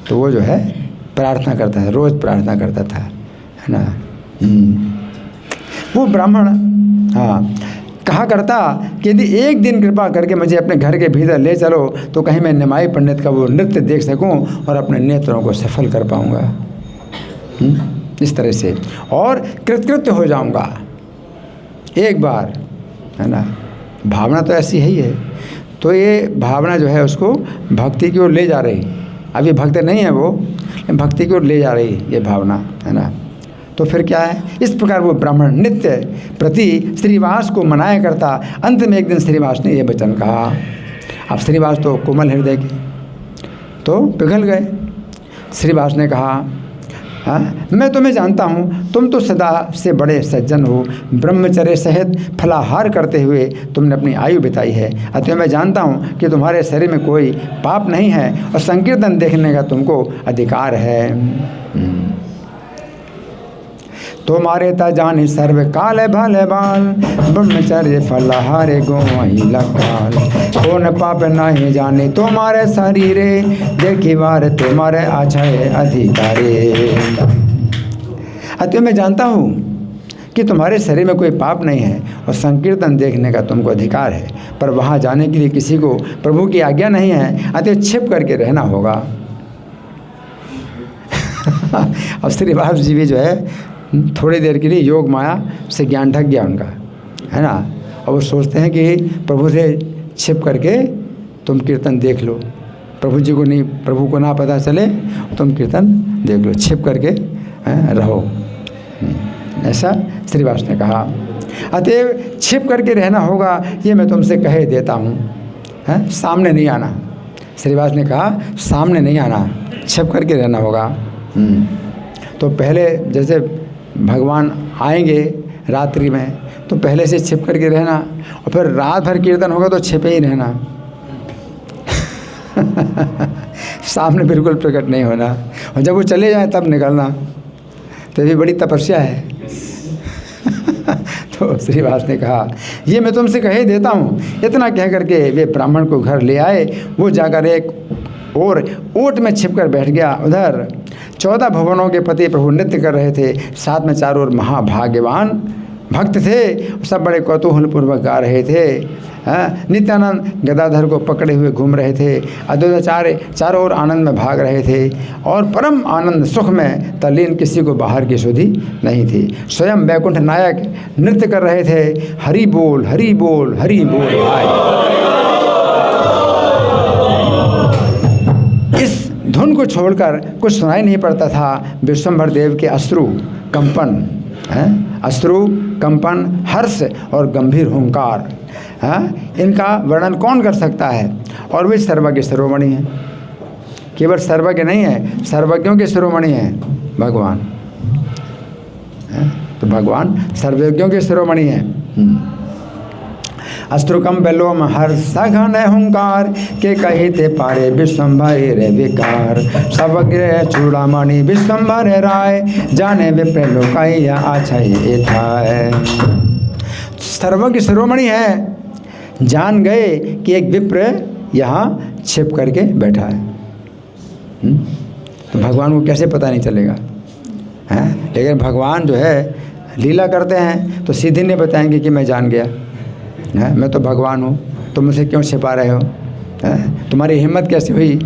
तो वो जो है प्रार्थना करता था, रोज़ प्रार्थना करता था, है ना। वो ब्राह्मण कहा करता कि यदि एक दिन कृपा करके मुझे अपने घर के भीतर ले चलो तो कहीं मैं निमाई पंडित का वो नृत्य देख सकूं और अपने नेत्रों को सफल कर पाऊंगा, इस तरह से, और कृतकृत्य हो जाऊंगा एक बार, है ना। भावना तो ऐसी ही है। तो ये भावना जो है उसको भक्ति की ओर ले जा रही। अभी भक्त नहीं है वो, भक्ति की ओर ले जा रही ये भावना, है ना। तो फिर क्या है, इस प्रकार वो ब्राह्मण नित्य प्रति श्रीवास को मनाया करता। अंत में एक दिन श्रीवास ने ये वचन कहा। अब श्रीवास तो कोमल हृदय के तो पिघल गए। श्रीवास ने कहा हाँ, मैं तुम्हें जानता हूँ, तुम तो सदा से बड़े सज्जन हो, ब्रह्मचर्य सहित फलाहार करते हुए तुमने अपनी आयु बिताई है। अतः मैं जानता हूँ कि तुम्हारे शरीर में कोई पाप नहीं है और संकीर्तन देखने का तुमको अधिकार है। तुम्हारे ता जाने सर्व काल भले बाल, ब्रह्मचर्य फलाहारे गो वही लकाल। कौन पाप नहीं जाने तुम्हारे शरीरे, देखी बार तुम्हारे आछाए अधिकारे। अतः मैं जानता हूँ कि तुम्हारे शरीर में कोई पाप नहीं है और संकीर्तन देखने का तुमको अधिकार है, पर वहाँ जाने के लिए किसी को प्रभु की आज्ञा नहीं है, अतः छिप करके रहना होगा। अब श्रीवास जी भी जो है थोड़ी देर के लिए योग माया से ज्ञान ढक गया उनका, है ना। और वो सोचते हैं कि प्रभु से छिप करके तुम कीर्तन देख लो, प्रभु जी को नहीं, प्रभु को ना पता चले, तुम कीर्तन देख लो, छिप करके रहो। ऐसा श्रीवास ने कहा। अतएव छिप करके रहना होगा, ये मैं तुमसे कहे देता हूँ, हैं, सामने नहीं आना। श्रीवास ने कहा सामने नहीं आना, छिप करके रहना होगा। तो पहले जैसे भगवान आएंगे रात्रि में, तो पहले से छिप करके रहना, और फिर रात भर कीर्तन होगा तो छिपे ही रहना। सामने बिल्कुल प्रकट नहीं होना, और जब वो चले जाएं तब निकलना। तो ये बड़ी तपस्या है। तो श्रीवास ने कहा ये मैं तुमसे कहे देता हूँ। इतना कह करके वे ब्राह्मण को घर ले आए। वो जाकर एक और ऊँट में छिपकर बैठ गया। उधर 14 भुवनों के पति प्रभु नृत्य कर रहे थे, साथ में चारों ओर महाभाग्यवान भक्त थे, सब बड़े कौतूहलपूर्वक गा रहे थे। नित्यानंद गदाधर को पकड़े हुए घूम रहे थे। अद्वैताचार्य चारों ओर आनंद में भाग रहे थे और परम आनंद सुख में तल्लीन, किसी को बाहर की सुधि नहीं थी। स्वयं वैकुंठ नायक नृत्य कर रहे थे, हरि बोल हरि बोल हरि बोल भाई। इस धुन को छोड़कर कुछ सुनाई नहीं पड़ता था। विश्वम्भर देव के अश्रु कंपन, अश्रु कंपन, हर्ष और गंभीर हुंकार, इनका वर्णन कौन कर सकता है। और वे सर्वज्ञ शिरोमणि हैं, केवल सर्वज्ञ नहीं है, सर्वज्ञों के शिरोमणि हैं भगवान। तो भगवान सर्वज्ञों के शिरोमणि हैं। अश्रुकम बेलोम हर सघन हुंकार, के कहिते पारे विश्वम्भर रे विकार। सर्वज्ञ चूड़ामणि विश्वम्भर राय, जाने विप्र लोकाया आछाई थाय। सर्वज्ञ शिरोमणि है, जान गए कि एक विप्र यहाँ छिप करके बैठा है। तो भगवान को कैसे पता नहीं चलेगा, हैं? लेकिन भगवान जो है लीला करते हैं तो सीधे नहीं बताएंगे कि मैं जान गया, है? मैं तो भगवान हूँ, तुम मुझसे क्यों छिपा रहे हो, है? तुम्हारी हिम्मत कैसे हुई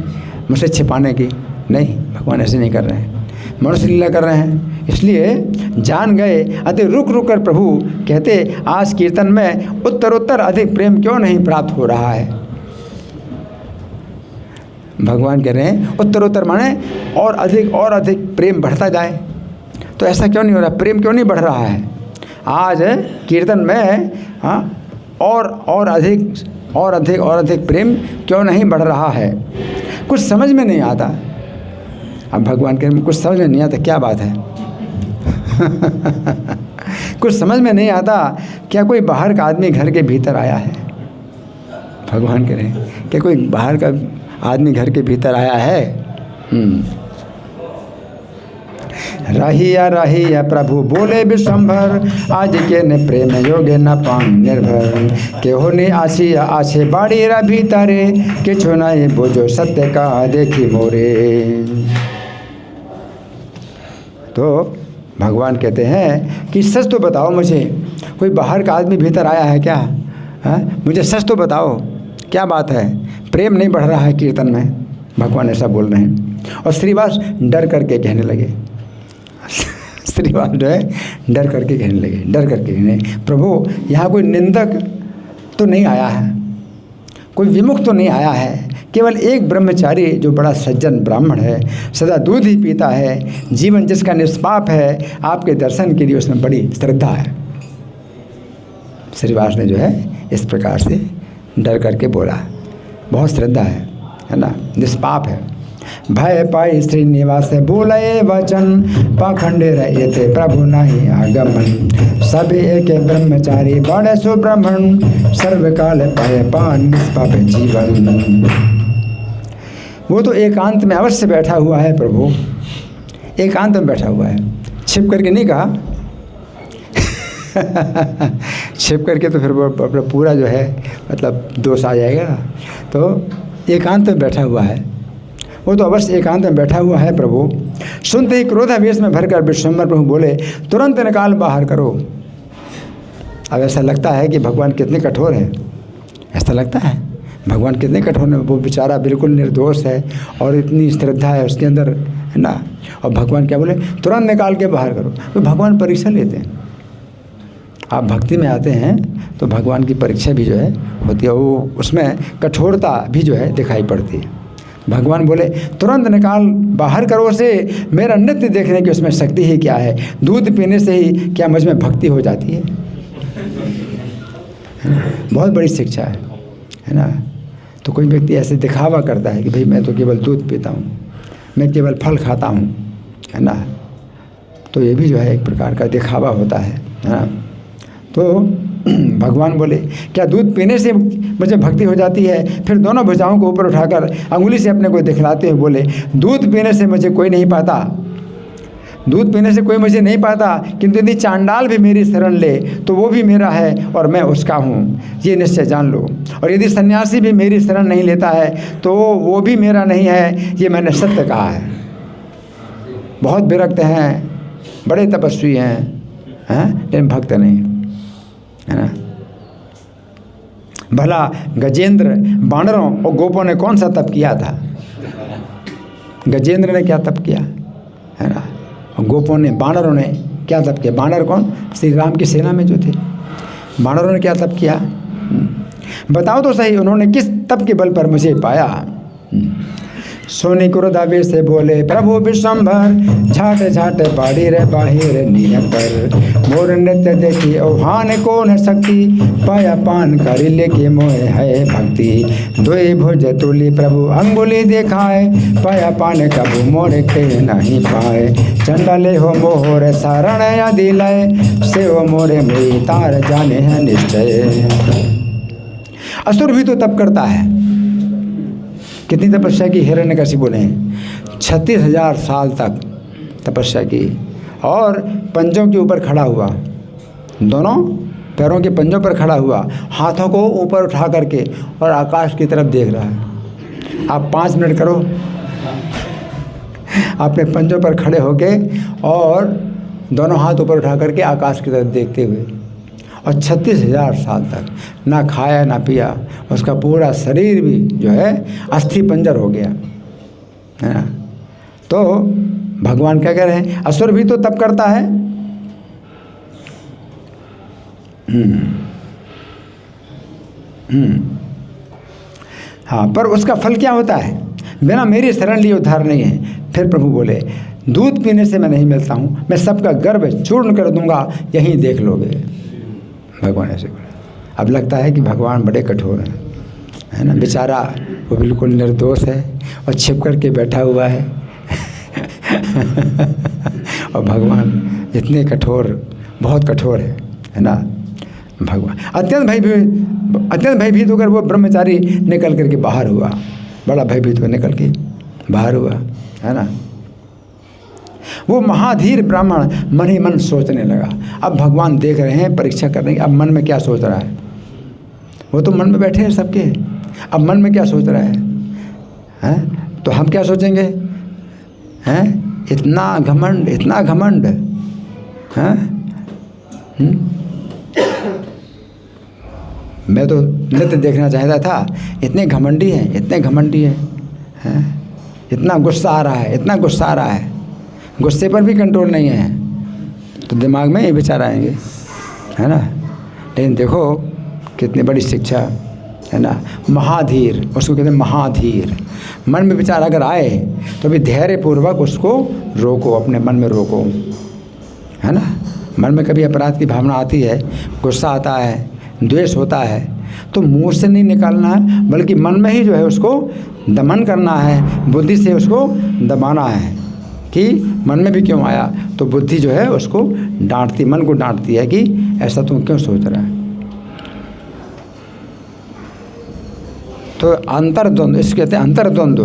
मुझसे छिपाने की। नहीं, भगवान ऐसे नहीं कर रहे हैं, मनुष्य लीला कर रहे हैं, इसलिए जान गए। अतः रुक रुक कर प्रभु कहते आज कीर्तन में उत्तरोत्तर अधिक प्रेम क्यों नहीं प्राप्त हो रहा है। भगवान कह रहे हैं उत्तरोत्तर माने और अधिक प्रेम बढ़ता जाए। तो ऐसा क्यों नहीं हो रहा, प्रेम क्यों नहीं बढ़ रहा है आज कीर्तन में, और अधिक प्रेम क्यों नहीं बढ़ रहा है। कुछ समझ में नहीं आता। अब भगवान के कुछ समझ में नहीं आता, क्या बात है। कुछ समझ में नहीं आता, क्या कोई बाहर का आदमी घर के भीतर आया है। भगवान कह रहे हैं क्या कोई बाहर का आदमी घर के भीतर आया है। रहिया प्रभु बोले विश्वम्भर, आज के न प्रेम योगे न पांग निर्भर। केहो ने आसिया आछे बाड़ी रा भीतरे, के छोनाए बोझो सत्य का देखी मोरे। तो भगवान कहते हैं कि सच तो बताओ मुझे, कोई बाहर का आदमी भीतर आया है क्या, मुझे सच तो बताओ क्या बात है। प्रेम नहीं बढ़ रहा है कीर्तन में, भगवान ऐसा बोल रहे हैं। और श्रीवास डर करके कहने लगे, श्रीवास जो है डर करके कहने, प्रभु यहाँ कोई निंदक तो नहीं आया है, कोई विमुख तो नहीं आया है, केवल एक ब्रह्मचारी जो बड़ा सज्जन ब्राह्मण है, सदा दूध ही पीता है, जीवन जिसका निष्पाप है, आपके दर्शन के लिए उसमें बड़ी श्रद्धा है। श्रीवास ने जो है इस प्रकार से डर करके बोला, बहुत श्रद्धा है ना, निष्पाप है। भय पाई श्रीनिवास बोले वचन, पाखंडे रहे थे प्रभु नहीं आगमन। सभी एक ब्रह्मचारी बड़े सुब्रह्मण, सर्वकाल पाए पान निष्पाप जीवन। वो तो एकांत में अवश्य बैठा हुआ है प्रभु, एकांत में बैठा हुआ है, छिप करके नहीं कहा। छिप करके तो फिर वो अपना पूरा जो है मतलब दोष आ जाएगा। तो एकांत में बैठा हुआ है, वो तो अवश्य एकांत में बैठा हुआ है प्रभु। सुनते ही क्रोधावेश में भरकर विश्वम्भर प्रभु बोले, तुरंत निकाल बाहर करो। अब ऐसा लगता है कि भगवान कितने कठोर हैं, ऐसा लगता है भगवान कितने कठोर हैं। वो बेचारा बिल्कुल निर्दोष है और इतनी श्रद्धा है उसके अंदर, है ना। और भगवान क्या बोले, तुरंत निकाल के बाहर करो। तो भगवान परीक्षा लेते हैं। आप भक्ति में आते हैं तो भगवान की परीक्षा भी जो है होती है, वो उसमें कठोरता भी जो है दिखाई पड़ती है। भगवान बोले, तुरंत निकाल बाहर करो उसे, मेरा नृत्य देखने की उसमें शक्ति ही क्या है। दूध पीने से ही क्या मुझ में भक्ति हो जाती है। बहुत बड़ी शिक्षा है ना। तो कोई व्यक्ति ऐसे दिखावा करता है कि भाई मैं तो केवल दूध पीता हूँ, मैं केवल फल खाता हूँ, है ना। तो ये भी जो है एक प्रकार का दिखावा होता है ना। तो भगवान बोले, क्या दूध पीने से मुझे भक्ति हो जाती है। फिर दोनों भुजाओं को ऊपर उठाकर अंगुली से अपने को दिखलाते हुए बोले, दूध पीने से मुझे कोई नहीं पाता, दूध पीने से कोई मुझे नहीं पाता, किंतु यदि चांडाल भी मेरी शरण ले तो वो भी मेरा है और मैं उसका हूँ, ये निश्चय जान लो। और यदि सन्यासी भी मेरी शरण नहीं लेता है तो वो भी मेरा नहीं है, ये मैंने सत्य कहा है। बहुत विरक्त हैं, बड़े तपस्वी हैं, लेकिन भक्त नहीं, है ना। भला गजेंद्र बानरों और गोपों ने कौन सा तप किया था। गजेंद्र ने क्या तप किया, है ना। और गोपों ने, बानरों ने क्या तप किया। बानर कौन, श्री राम की सेना में जो थे, बानरों ने क्या तप किया। बताओ तो सही, उन्होंने किस तप के बल पर मुझे पाया। सोनी क्रोधावेश से बोले प्रभु विश्वम्भर, झाट झाट बाड़ी रे बाहिर नील पर। मोर नृत्य देखी ओहान कौन शक्ति, पाया पान करी लेके मोह है भक्ति। दुई भुज तुली प्रभु अंगुली दिखाए, पाया पान कबू मोर के नहीं पाए। चंडले हो मोहर शरण यदि लय, से हो मोरे में तार जाने हैं निश्चय। असुर भी तो तप करता है। कितनी तपस्या की हिरण्यकशिपु ने, 36,000 साल तक तपस्या की और पंजों के ऊपर खड़ा हुआ, दोनों पैरों के पंजों पर खड़ा हुआ, हाथों को ऊपर उठा करके और आकाश की तरफ देख रहा है। आप 5 मिनट करो, अपने पंजों पर खड़े होके और दोनों हाथ ऊपर उठा करके आकाश की तरफ देखते हुए, और 36,000 साल तक ना खाया ना पिया, उसका पूरा शरीर भी जो है अस्थि पंजर हो गया, है ना। तो भगवान क्या कह रहे हैं, असुर भी तो तप करता है। हाँ, पर उसका फल क्या होता है, बिना मेरी शरण लिए उद्धार नहीं है। फिर प्रभु बोले, दूध पीने से मैं नहीं मिलता हूँ, मैं सबका गर्भ चूर्ण कर दूंगा, यहीं देख लोगे। भगवान ऐसे बोले। अब लगता है कि भगवान बड़े कठोर हैं, है ना। बेचारा वो बिल्कुल निर्दोष है और छिप करके बैठा हुआ है। और भगवान इतने कठोर, बहुत कठोर है ना। भगवान अत्यंत भयभीत होकर वो ब्रह्मचारी निकल करके बाहर हुआ, बड़ा भयभीत हो निकल के बाहर हुआ, है ना। वो महाधीर ब्राह्मण मन ही मन सोचने लगा। अब भगवान देख रहे हैं, परीक्षा कर रहे हैं, अब मन में क्या सोच रहा है। वो तो मन में बैठे हैं सबके, अब मन में क्या सोच रहा है, हैं? तो हम क्या सोचेंगे, हैं? इतना घमंड, इतना घमंड, हैं? मैं तो नृत्य देखना चाहता था, इतने घमंडी हैं, इतने घमंडी हैं, इतना गुस्सा आ रहा है, इतना गुस्सा आ रहा है, गुस्से पर भी कंट्रोल नहीं है, तो दिमाग में ये विचार आएंगे, है ना। लेकिन देखो कितनी बड़ी शिक्षा, है ना। महाधीर, उसको कहते हैं महाधीर। मन में विचार अगर आए तो भी धैर्यपूर्वक उसको रोको, अपने मन में रोको, है ना। मन में कभी अपराध की भावना आती है, गुस्सा आता है, द्वेष होता है, तो मुंह से नहीं निकालना है, बल्कि मन में ही जो है उसको दमन करना है, बुद्धि से उसको दबाना है कि मन में भी क्यों आया। तो बुद्धि जो है उसको डांटती, मन को डांटती है कि ऐसा तुम क्यों सोच रहा है। तो अंतर्द्वंद, इसको कहते हैं अंतर्द्वंद।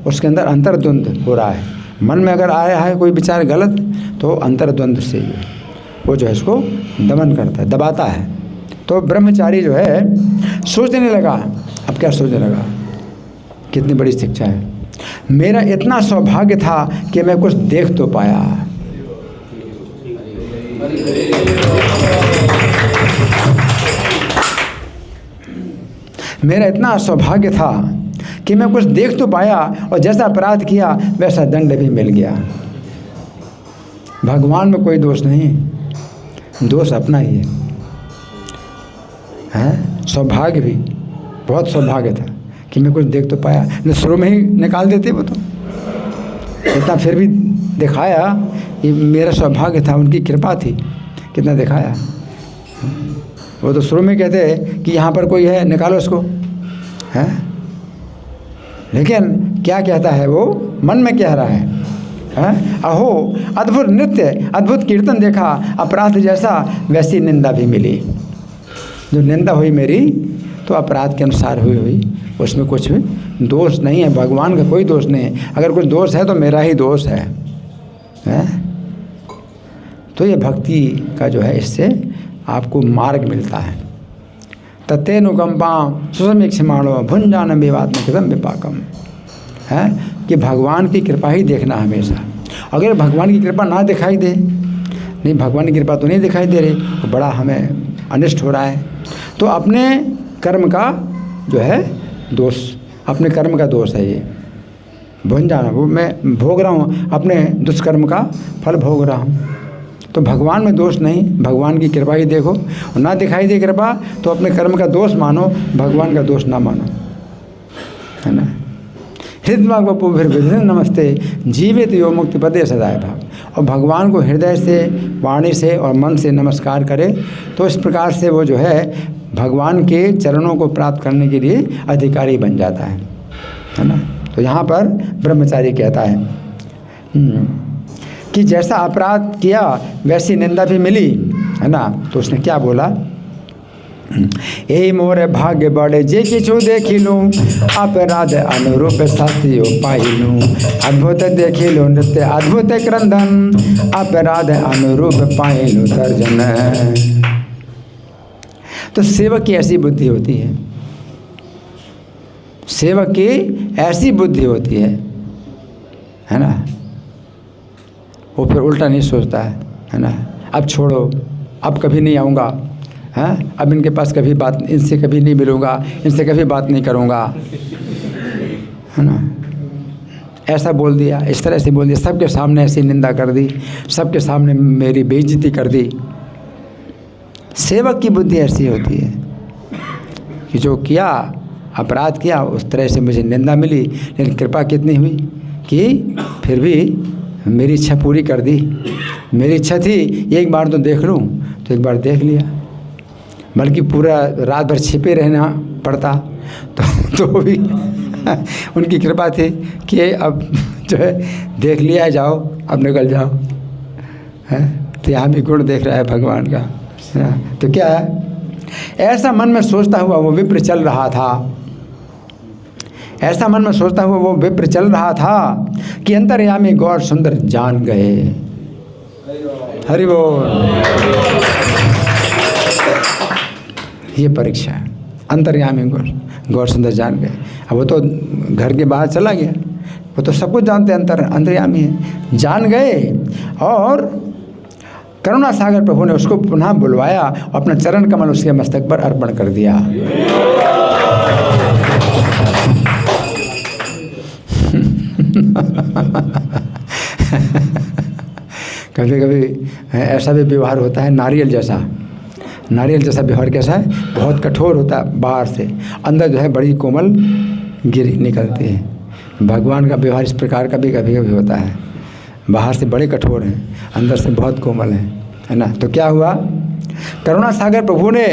उसके अंदर अंतर्द्वंद हो रहा है। मन में अगर आया है कोई विचार गलत, तो अंतर्द्वंद से वो जो है इसको दमन करता है, दबाता है। तो ब्रह्मचारी जो है सोचने लगा, अब क्या सोचने लगा, कितनी बड़ी शिक्षा है। मेरा इतना सौभाग्य था कि मैं कुछ देख तो पाया। मेरा इतना सौभाग्य था कि मैं कुछ देख तो पाया, और जैसा अपराध किया वैसा दंड भी मिल गया। भगवान में कोई दोष नहीं, दोष अपना ही है। सौभाग्य भी, बहुत सौभाग्य था कि मैं कुछ देख तो पाया। न शुरू में ही निकाल देते वो तो, इतना फिर भी दिखाया, ये मेरा सौभाग्य था, उनकी कृपा थी, कितना दिखाया। वो तो शुरू में कहते कि यहाँ पर कोई है, निकालो इसको, है। लेकिन क्या कहता है वो, मन में कह रहा है, अहो अद्भुत नृत्य, अद्भुत कीर्तन देखा, अपराध जैसा वैसी निंदा भी मिली। जो निंदा हुई मेरी तो अपराध के अनुसार हुई, उसमें कुछ भी दोष नहीं है। भगवान का कोई दोष नहीं है। अगर कुछ दोष है तो मेरा ही दोष है। तो ये भक्ति का जो है, इससे आपको मार्ग मिलता है। तत्तेनुकंपा सुसमीक्षमाणो भुंजान विवाद में कदम विपाकम, है कि भगवान की कृपा ही देखना हमेशा। अगर भगवान की कृपा ना दिखाई दे, नहीं भगवान की कृपा तो नहीं दिखाई दे रही, तो बड़ा हमें अनिष्ट हो रहा है। तो अपने कर्म का जो है दोष, अपने कर्म का दोष है ये। भुंजाना, वो मैं भोग रहा हूँ, अपने दुष्कर्म का फल भोग रहा हूँ। तो भगवान में दोष नहीं, भगवान की कृपा ही देखो। और ना दिखाई दे कृपा तो अपने कर्म का दोष मानो, भगवान का दोष ना मानो, है ना। हृदय बपू फिर विधि नमस्ते जीवित यो मुक्ति पदे सदाय भाव। और भगवान को हृदय से, वाणी से और मन से नमस्कार करे, तो इस प्रकार से वो जो है भगवान के चरणों को प्राप्त करने के लिए अधिकारी बन जाता है ना। तो यहाँ पर ब्रह्मचारी कहता है कि जैसा अपराध किया वैसी निंदा भी मिली, है ना। तो उसने क्या बोला, यही मोरे भाग्य बड़े जे किछु देखी लूँ, अपराध अनुरूप साथियों पाई लूँ। अद्भुत देखी लो नृत्य अद्भुत क्रंदन, अपराध अनुरूप पाई लूँ तर्जन। तो सेवक की ऐसी बुद्धि होती है, सेवक की ऐसी बुद्धि होती है ना। वो फिर उल्टा नहीं सोचता है ना। अब छोड़ो, अब कभी नहीं आऊँगा, हैं, अब इनके पास कभी बात, इनसे कभी नहीं मिलूँगा, इनसे कभी बात नहीं करूँगा, है ना। ऐसा बोल दिया, इस तरह से बोल दिया, सबके सामने ऐसी निंदा कर दी, सबके सामने मेरी बेइज्जती कर दी। सेवक की बुद्धि ऐसी होती है कि जो किया, अपराध किया, उस तरह से मुझे निंदा मिली, लेकिन कृपा कितनी हुई कि फिर भी मेरी इच्छा पूरी कर दी। मेरी इच्छा थी एक बार तो देख लूँ, तो एक बार देख लिया, बल्कि पूरा रात भर छिपे रहना पड़ता, तो भी उनकी कृपा थी कि अब जो है देख लिया, जाओ अब निकल जाओ, है। तो यहाँ भी गुण देख रहा है भगवान का, है ना। तो क्या है, ऐसा मन में सोचता हुआ वो विप्र चल रहा था, ऐसा मन में सोचता हुआ वो विप्र चल रहा था कि अंतर्यामी गौर सुंदर जान गए। हरि बोल। ये परीक्षा है, अंतर्यामी गौर सुंदर जान गए। अब वो तो घर के बाहर चला गया, वो तो सब कुछ जानते हैं, अंतर्यामी है, जान गए। और करुणा सागर प्रभु ने उसको पुनः बुलवाया, अपना चरण कमल उसके मस्तक पर अर्पण कर दिया। कभी कभी ऐसा भी व्यवहार होता है, नारियल जैसा। नारियल जैसा व्यवहार कैसा है, बहुत कठोर होता है बाहर से, अंदर जो है बड़ी कोमल गिरी निकलती है। भगवान का व्यवहार इस प्रकार का भी कभी कभी होता है, बाहर से बड़े कठोर हैं, अंदर से बहुत कोमल है ना। तो क्या हुआ, करुणा सागर प्रभु ने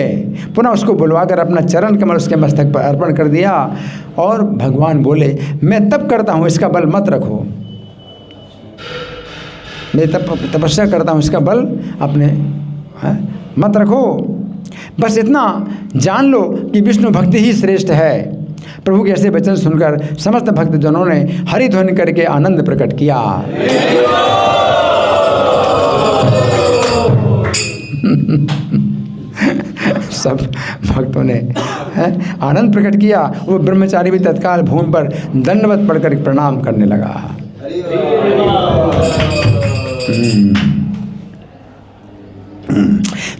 पुनः उसको बुलवाकर अपना चरण कमल उसके मस्तक पर अर्पण कर दिया और भगवान बोले, मैं तप करता हूँ, इसका बल मत रखो। मैं तपस्या करता हूँ, इसका बल अपने मत रखो। बस इतना जान लो कि विष्णु भक्ति ही श्रेष्ठ है। प्रभु के ऐसे वचन सुनकर समस्त भक्तजनों ने हरि ध्वनि करके आनंद प्रकट किया। सब भक्तों ने आनंद प्रकट किया। वो ब्रह्मचारी भी तत्काल भूमि पर दंडवत पड़कर प्रणाम करने लगा।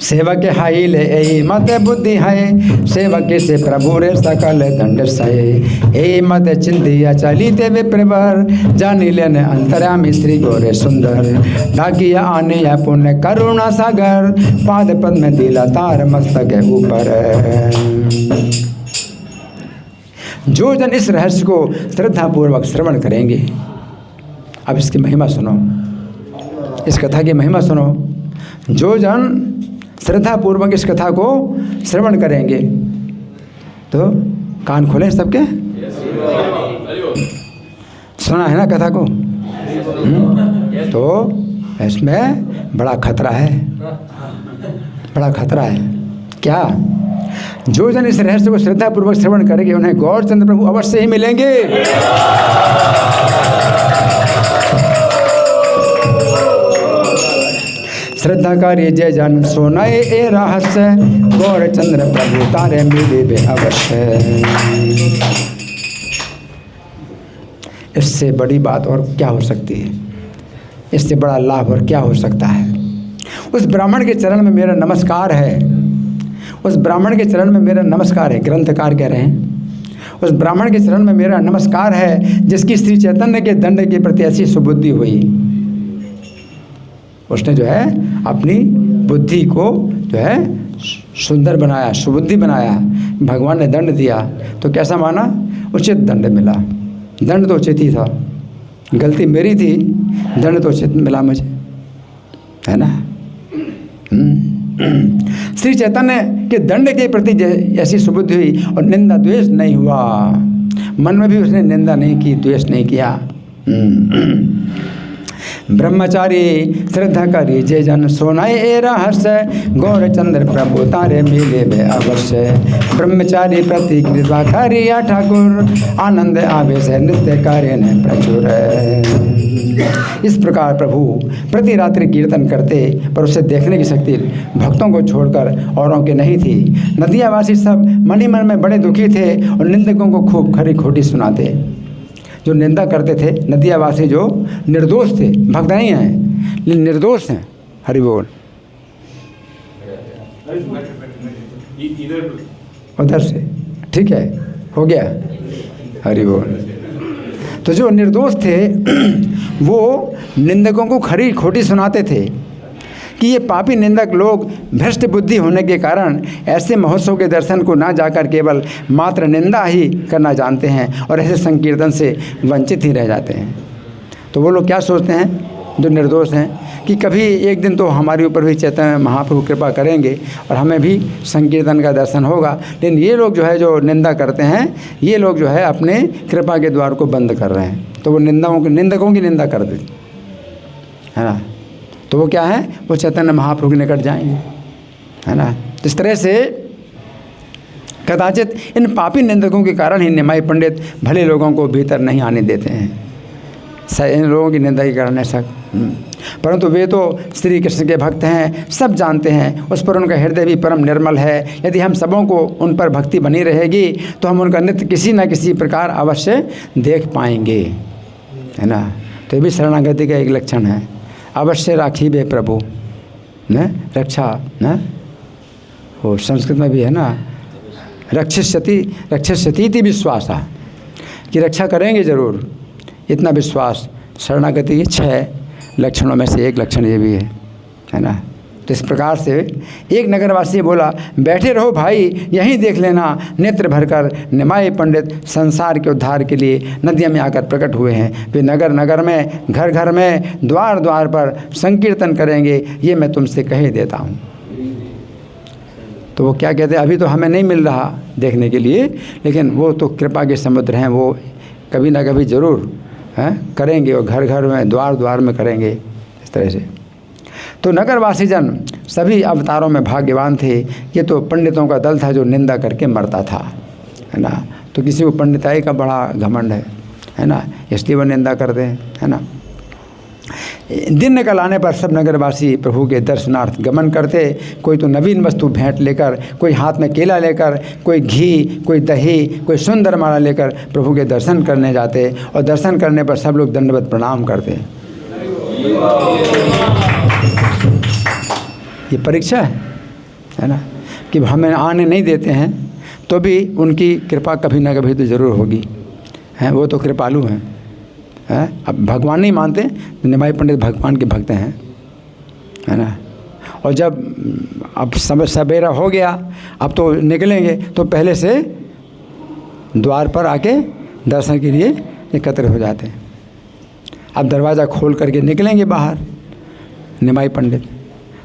सेवक हाई ले ए मत बुद्धि है, सेवक से प्रभु रे सकल दंड सहे। ए मत चिंतिया चली ते विप्रवर, जानी लेने अंतर्यामी श्री गोरे सुंदर। ढाकिया आने या पुण्य करुणा सागर, पाद पद में दिला तार मस्तक के ऊपर। जो जन इस रहस्य को श्रद्धापूर्वक श्रवण करेंगे, अब इसकी महिमा सुनो, इस कथा की महिमा सुनो। जो जन श्रद्धापूर्वक इस कथा को श्रवण करेंगे, तो कान खोले सबके, सुना है ना कथा को? तो इसमें बड़ा खतरा है, बड़ा खतरा है। क्या? जो जन इस रहस्य को श्रद्धापूर्वक श्रवण करेंगे, उन्हें गौरचंद्र प्रभु अवश्य ही मिलेंगे। श्रद्धा कार्य जय जन सोनाए ए रहस्य, गौरचंद्र प्रभु तारे मिले अवश्य। इससे बड़ी बात और क्या हो सकती है? इससे बड़ा लाभ और क्या हो सकता है? उस ब्राह्मण के चरण में मेरा नमस्कार है, उस ब्राह्मण के चरण में मेरा नमस्कार है। ग्रंथकार कह रहे हैं, उस ब्राह्मण के चरण में मेरा नमस्कार है जिसकी श्री चैतन्य के दंड के प्रति ऐसी सुबुद्धि हुई। उसने जो है अपनी बुद्धि को जो है सुंदर बनाया, सुबुद्धि बनाया। भगवान ने दंड दिया तो कैसा माना? उचित दंड मिला। दंड तो उचित ही था, गलती मेरी थी, दंड तो उचित मिला मुझे, है ना। श्री चैतन्य के दंड के प्रति ऐसी सुबुद्धि हुई और निंदा द्वेष नहीं हुआ। मन में भी उसने निंदा नहीं की, द्वेष नहीं किया। ब्रह्मचारी श्रद्धा करी जय जन सोनाए ए रहस्य, गौरचंद्र प्रभु तारे मिले बे अवश्य। ब्रह्मचारी प्रति कृपा करिया ठाकुर, आनंद आवेश नृत्य कार्य ने प्रचुर। इस प्रकार प्रभु प्रति रात्रि कीर्तन करते, पर उसे देखने की शक्ति भक्तों को छोड़कर औरों के नहीं थी। नदियावासी सब मन ही मन में बड़े दुखी थे और निंदकों को खूब खरी खोटी सुनाते। जो निंदा करते थे नदियावासी, जो निर्दोष थे, भक्त नहीं हैं लेकिन निर्दोष हैं। हरि बोल। उधर से ठीक है, हो गया, हरि बोल। तो जो निर्दोष थे वो निंदकों को खरी खोटी सुनाते थे कि ये पापी निंदक लोग भ्रष्ट बुद्धि होने के कारण ऐसे महोत्सव के दर्शन को ना जाकर केवल मात्र निंदा ही करना जानते हैं और ऐसे संकीर्तन से वंचित ही रह जाते हैं। तो वो लोग क्या सोचते हैं जो निर्दोष हैं कि कभी एक दिन तो हमारे ऊपर भी चैतन्य महाप्रभु कृपा करेंगे और हमें भी संकीर्तन का दर्शन होगा। लेकिन ये लोग जो है जो निंदा करते हैं, ये लोग जो है अपने कृपा के द्वार को बंद कर रहे हैं। तो वो निंदकों की निंदा कर देते, है ना। तो वो क्या है, वो चैतन्य महाप्रभु के निकट जाएंगे, है ना। इस तरह से कदाचित इन पापी निंदकों के कारण ही निमाई पंडित भले लोगों को भीतर नहीं आने देते हैं। इन लोगों की निंदा के कारण ऐसा, परंतु वे तो श्री कृष्ण के भक्त हैं, सब जानते हैं, उस पर उनका हृदय भी परम निर्मल है। यदि हम सबों को उन पर भक्ति बनी रहेगी तो हम उनका नित्य किसी न किसी प्रकार अवश्य देख पाएंगे, है ना। तो ये भी शरणागति का एक लक्षण है। अवश्य राखी बे प्रभु न रक्षा न, वो संस्कृत में भी है ना, रक्षिष्यति इति विश्वासा, कि रक्षा करेंगे जरूर, इतना विश्वास। शरणागति के 6 लक्षणों में से एक लक्षण ये भी है ना। तो इस प्रकार से एक नगरवासी बोला, बैठे रहो भाई, यहीं देख लेना, नेत्र भरकर निमाई पंडित संसार के उद्धार के लिए नदियों में आकर प्रकट हुए हैं। वे नगर नगर में, घर घर में, द्वार द्वार पर संकीर्तन करेंगे, ये मैं तुमसे कह देता हूँ। तो वो क्या कहते हैं, अभी तो हमें नहीं मिल रहा देखने के लिए, लेकिन वो तो कृपा के समुद्र हैं, वो कभी ना कभी ज़रूर करेंगे, और घर घर में द्वार द्वार में करेंगे इस तरह से। तो नगरवासी जन सभी अवतारों में भाग्यवान थे। ये तो पंडितों का दल था जो निंदा करके मरता था, है ना। तो किसी को पंडिताई का बड़ा घमंड है ना, इसलिए वो निंदा करते हैं, है ना। दिन निकल आने पर सब नगरवासी प्रभु के दर्शनार्थ गमन करते। कोई तो नवीन वस्तु भेंट लेकर, कोई हाथ में केला लेकर, कोई घी, कोई दही, कोई सुंदर माला लेकर प्रभु के दर्शन करने जाते, और दर्शन करने पर सब लोग दंडवत प्रणाम करते। ये परीक्षा है ना, कि हमें आने नहीं देते हैं, तो भी उनकी कृपा कभी ना कभी तो ज़रूर होगी, हैं, वो तो कृपालु हैं। अब भगवान नहीं मानते, निमाई पंडित भगवान के भक्त हैं, है ना। और जब अब सवेरा हो गया, अब तो निकलेंगे, तो पहले से द्वार पर आके दर्शन के लिए एकत्र हो जाते हैं। अब दरवाज़ा खोल करके निकलेंगे बाहर निमाई पंडित,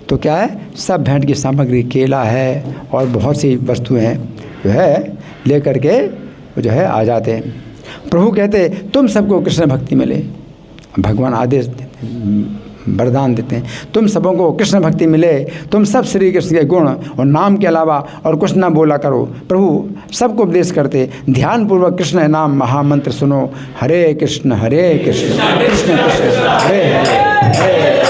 तो क्या है, सब भेंट की सामग्री, केला है और बहुत सी वस्तुएं जो है ले करके जो है आ जाते हैं। प्रभु कहते तुम सबको कृष्ण भक्ति मिले। भगवान आदेश देते हैं, वरदान देते हैं, तुम सबों को कृष्ण भक्ति मिले, तुम सब श्री कृष्ण के गुण और नाम के अलावा और कुछ ना बोला करो। प्रभु सबको उपदेश करते, ध्यानपूर्वक कृष्ण नाम महामंत्र सुनो, हरे कृष्ण कृष्ण कृष्ण हरे हरे,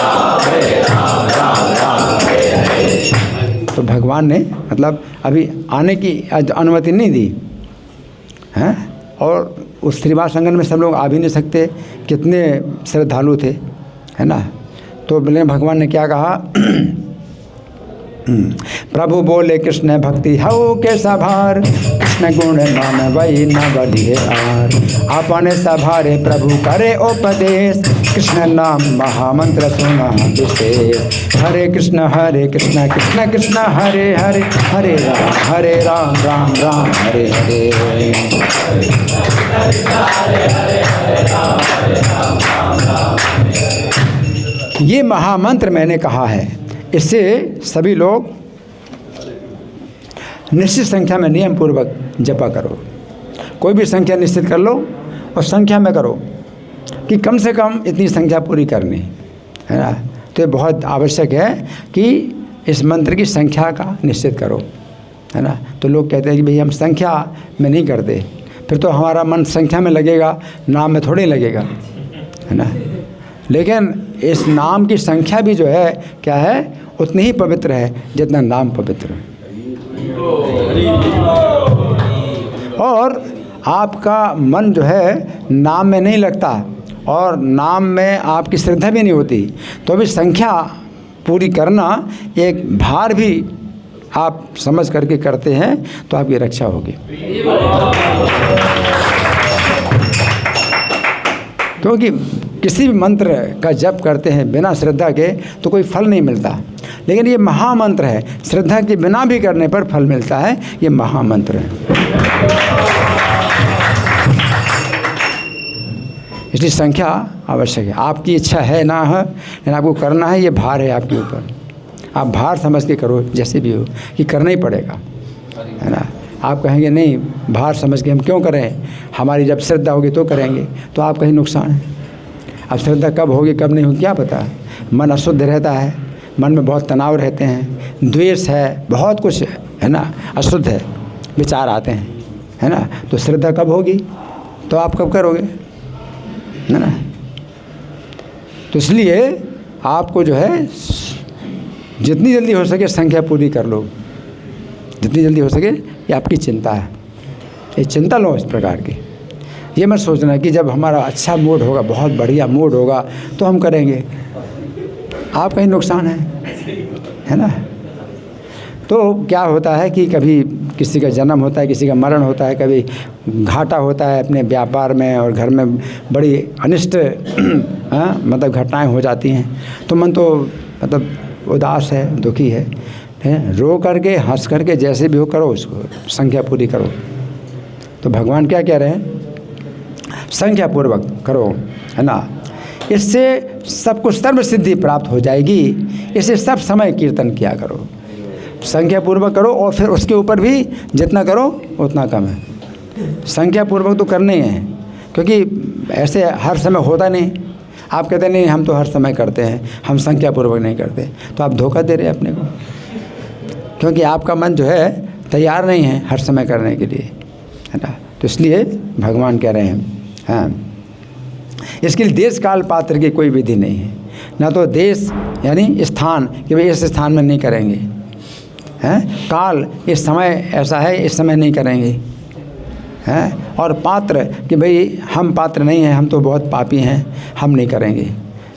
तो भगवान ने मतलब अभी आने की अनुमति नहीं दी हैं, और उस श्रीवास आंगन में सब लोग आ भी नहीं सकते, कितने श्रद्धालु थे, है ना। तो बोले भगवान ने क्या कहा, प्रभु बोले कृष्ण भक्ति हऊ के सभार, कृष्ण गुण नाम वही न बलिए आर, अपने सभारे प्रभु करे उपदेश, कृष्ण नाम महामंत्र सुना विशेष, हरे कृष्ण कृष्ण कृष्ण हरे हरे, हरे राम राम राम हरे हरे। ये महामंत्र मैंने कहा है, इससे सभी लोग निश्चित संख्या में नियम पूर्वक जपा करो। कोई भी संख्या निश्चित कर लो और संख्या में करो, कि कम से कम इतनी संख्या पूरी करनी है ना। तो ये बहुत आवश्यक है कि इस मंत्र की संख्या का निश्चित करो, है ना। तो लोग कहते हैं कि भाई हम संख्या में नहीं करते, फिर तो हमारा मन संख्या में लगेगा, नाम में थोड़ी लगेगा, है ना। लेकिन इस नाम की संख्या भी जो है क्या है, उतनी ही पवित्र है जितना नाम पवित्र है। और आपका मन जो है नाम में नहीं लगता, और नाम में आपकी श्रद्धा भी नहीं होती, तो भी संख्या पूरी करना एक भार भी आप समझ करके करते हैं, तो आपकी रक्षा होगी। क्योंकि किसी भी मंत्र का जप करते हैं बिना श्रद्धा के तो कोई फल नहीं मिलता, लेकिन ये महामंत्र है, श्रद्धा के बिना भी करने पर फल मिलता है, ये महामंत्र है। इसलिए संख्या आवश्यक है। आपकी इच्छा है ना है, लेकिन आपको करना है, ये भार है आपके ऊपर। आप भार समझ के करो, जैसे भी हो, कि करना ही पड़ेगा, है ना। आप कहेंगे नहीं, भार समझ के हम क्यों करें, हमारी जब श्रद्धा होगी तो करेंगे, तो आप कहीं नुकसान है। अब श्रद्धा कब होगी कब नहीं होगी क्या पता। मन अशुद्ध रहता है, मन में बहुत तनाव रहते हैं, द्वेष है, बहुत कुछ है ना, अशुद्ध है, विचार आते हैं, है ना। तो श्रद्धा कब होगी, तो आप कब करोगे, है ना। तो इसलिए आपको जो है जितनी जल्दी हो सके संख्या पूरी कर लो, जितनी जल्दी हो सके। ये आपकी चिंता है, ये चिंता लो इस प्रकार की। ये मत सोचना कि जब हमारा अच्छा मूड होगा, बहुत बढ़िया मूड होगा तो हम करेंगे, आप कहीं नुकसान है ना। तो क्या होता है कि कभी किसी का जन्म होता है, किसी का मरण होता है, कभी घाटा होता है अपने व्यापार में, और घर में बड़ी अनिष्ट मतलब घटनाएं हो जाती हैं, तो मन तो मतलब उदास है, दुखी है। रो करके हंस करके जैसे भी हो करो, उसको संख्या पूरी करो। तो भगवान क्या कह रहे हैं, संख्या पूर्वक करो, है ना। इससे सबको सर्व सिद्धि प्राप्त हो जाएगी। इससे सब समय कीर्तन किया करो, संख्या पूर्वक करो, और फिर उसके ऊपर भी जितना करो उतना कम है। संख्या पूर्वक तो करने ही है, क्योंकि ऐसे हर समय होता नहीं। आप कहते नहीं हम तो हर समय करते हैं, हम संख्या पूर्वक नहीं करते, तो आप धोखा दे रहे हैं अपने को, क्योंकि आपका मन जो है तैयार नहीं है हर समय करने के लिए, है ना। तो इसलिए भगवान कह रहे हैं, हाँ, इसके लिए देश काल पात्र की कोई विधि नहीं है। ना तो देश यानी स्थान कि भाई इस स्थान में नहीं करेंगे, हैं, काल इस समय ऐसा है इस समय नहीं करेंगे, हैं, और पात्र कि भाई हम पात्र नहीं हैं, हम तो बहुत पापी हैं, हम नहीं करेंगे।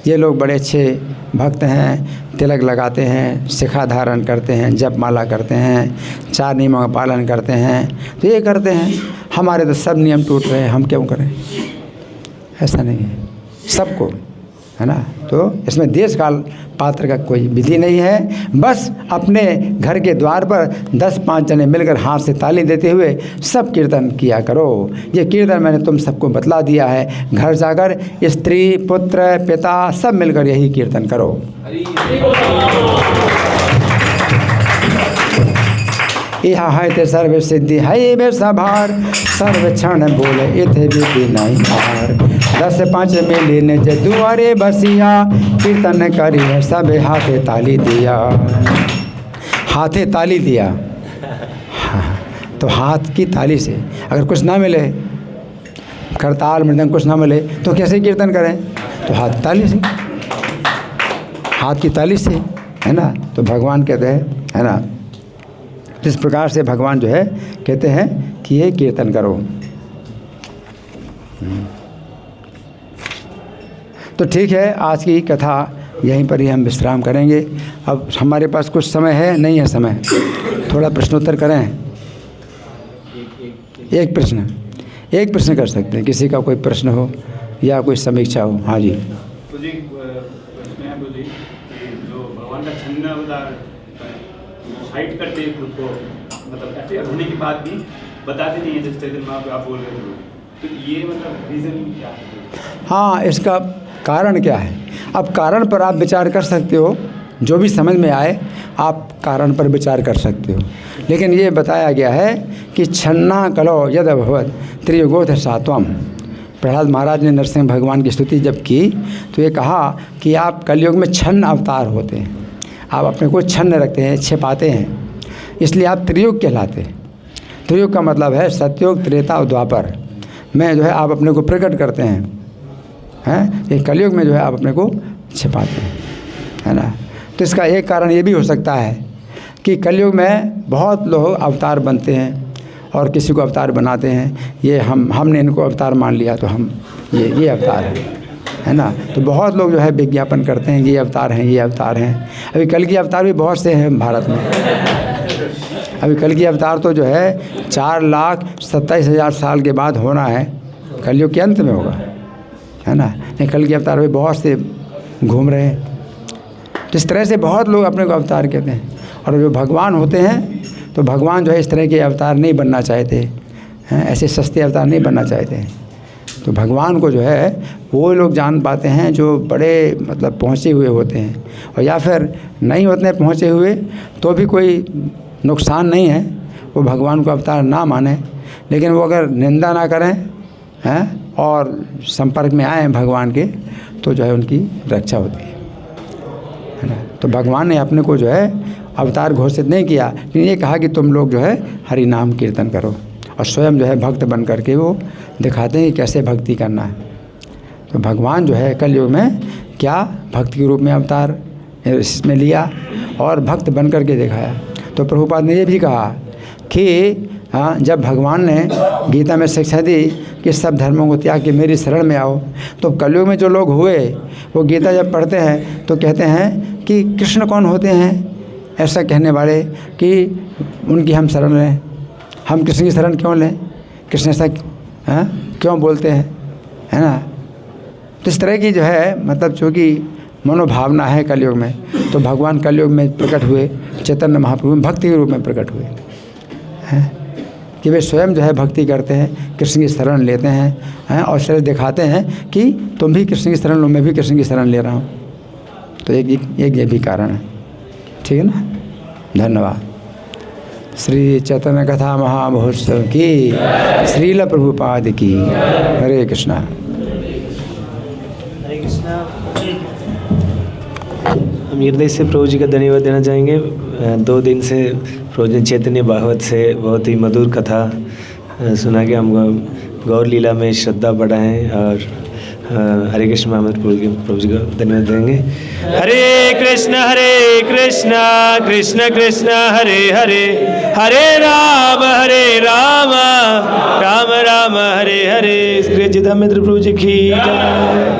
ये लोग बड़े अच्छे भक्त हैं, तिलक लगाते हैं, शिखा धारण करते हैं, जप माला करते हैं, 4 नियमों का पालन करते हैं, तो ये करते हैं। हमारे तो सब नियम टूट रहे हैं, हम क्यों करें? ऐसा नहीं है, सबको, है ना। तो इसमें देश काल पात्र का कोई विधि नहीं है। बस अपने घर के द्वार पर 10-5 जने मिलकर हाथ से ताली देते हुए सब कीर्तन किया करो। ये कीर्तन मैंने तुम सबको बतला दिया है। घर जाकर स्त्री, पुत्र, पिता सब मिलकर यही कीर्तन करो। यहाँ है ते सर्व सिद्धि है बे सभार, सर्व क्षण बोले इथे भी नहीं हार। 10-5 मिली ने जे दुआरे बसिया, कीर्तन करी है सब हाथे ताली दिया। हाथे ताली दिया, हाँ, तो हाथ की ताली से अगर कुछ ना मिले, करताल मृदंग कुछ ना मिले, तो कैसे कीर्तन करें? तो हाथ ताली से, हाथ की ताली से, है ना। तो भगवान कहते हैं, है ना, इस प्रकार से भगवान जो है कहते हैं कि ये कीर्तन करो। तो ठीक है, आज की कथा यहीं पर ही हम विश्राम करेंगे। अब हमारे पास कुछ समय है, नहीं है समय, थोड़ा प्रश्नोत्तर करें। एक प्रश्न कर सकते हैं, किसी का कोई प्रश्न हो या कोई समीक्षा हो। हाँ जी। तो जी प्रश्न है बोली, जो भगवान का छंद अवतार हाइट करते हैं खुद को, मतलब अटैक होने के बाद भी बताते नहीं है, जिस तरह में आप बोल रहे हो, तो ये मतलब रीज़न क्या है? हाँ, इसका कारण क्या है? अब कारण पर आप विचार कर सकते हो, जो भी समझ में आए आप कारण पर विचार कर सकते हो। लेकिन ये बताया गया है कि छन्ना कलो यद अभवत त्रियुगोथ सात्वम। प्रहलाद महाराज ने नरसिंह भगवान की स्तुति जब की तो ये कहा कि आप कलयुग में छन्न अवतार होते हैं, आप अपने को छन्न रखते हैं, छिपाते हैं, इसलिए आप त्रियुग कहलाते हैं। त्रियुग का मतलब है सतयुग, त्रेता और द्वापर में जो है आप अपने को प्रकट करते हैं, ये कलयुग में जो है आप अपने को छिपाते हैं, है ना। तो इसका एक कारण ये भी हो सकता है कि कलयुग में बहुत लोग अवतार बनते हैं और किसी को अवतार बनाते हैं। ये हमने इनको अवतार मान लिया तो हम ये अवतार है ना। तो बहुत लोग जो है विज्ञापन करते हैं ये अवतार हैं, ये अवतार हैं। अभी कल की अवतार भी बहुत से हैं भारत में। अभी कल की अवतार तो जो है 4,27,000 साल के बाद होना है, कलयुग के अंत में होगा, है ना। नहीं, कल की अवतार भी बहुत से घूम रहे हैं। तो इस तरह से बहुत लोग अपने को अवतार कहते हैं। और जो भगवान होते हैं तो भगवान जो है इस तरह के अवतार नहीं बनना चाहते हैं, ऐसे सस्ते अवतार नहीं बनना चाहते हैं। तो भगवान को जो है वो लोग जान पाते हैं जो बड़े मतलब पहुँचे हुए होते हैं, और या फिर नहीं होते हैं पहुँचे हुए तो भी कोई नुकसान नहीं है, वो भगवान को अवतार ना माने, लेकिन वो अगर निंदा ना करें हैं और संपर्क में आए भगवान के तो जो है उनकी रक्षा होती है ना। तो भगवान ने अपने को जो है अवतार घोषित नहीं किया, लेकिन ये कहा कि तुम लोग जो है हरि नाम कीर्तन करो, और स्वयं जो है भक्त बन करके वो दिखाते हैं कि कैसे भक्ति करना है। तो भगवान जो है कलयुग में क्या भक्त के रूप में अवतार इसमें लिया और भक्त बन करके दिखाया। तो प्रभुपाद ने ये भी कहा कि हाँ, जब भगवान ने गीता में शिक्षा दी कि सब धर्मों को त्याग के मेरी शरण में आओ, तो कलयुग में जो लोग हुए वो गीता जब पढ़ते हैं तो कहते हैं कि कृष्ण कौन होते हैं, ऐसा कहने वाले कि उनकी हम शरण लें, हम कृष्ण की शरण क्यों लें, कृष्ण ऐसा क्यों बोलते हैं, है ना। तो इस तरह की जो है मतलब चूँकि मनोभावना है कलयुग में, तो भगवान कलयुग में प्रकट हुए, चैतन्य महाप्रभु भक्ति के रूप में प्रकट हुए हैं कि वे स्वयं जो है भक्ति करते हैं, कृष्ण की शरण लेते हैं और शरीर दिखाते हैं कि तुम भी कृष्ण की शरण लो, मैं भी कृष्ण की शरण ले रहा हूँ। तो एक ये भी कारण है। ठीक है ना, धन्यवाद। श्री चैतन्य कथा महामहोत्सव की, श्रील प्रभुपाद की। हरे कृष्णा। हरे कृष्णा। हम हृदय से प्रभु जी का धन्यवाद देना चाहेंगे। 2 दिन से प्रभु जी चैतन्य भागवत से बहुत ही मधुर कथा सुना के हम गौर लीला में श्रद्धा बढ़ाएं और हरे कृष्ण महामंत्र प्रभु जी को धन्यवाद देंगे। हरे कृष्ण कृष्ण कृष्ण हरे हरे, हरे राम राम राम हरे हरे। श्री चिदानंद प्रभु जी की जय।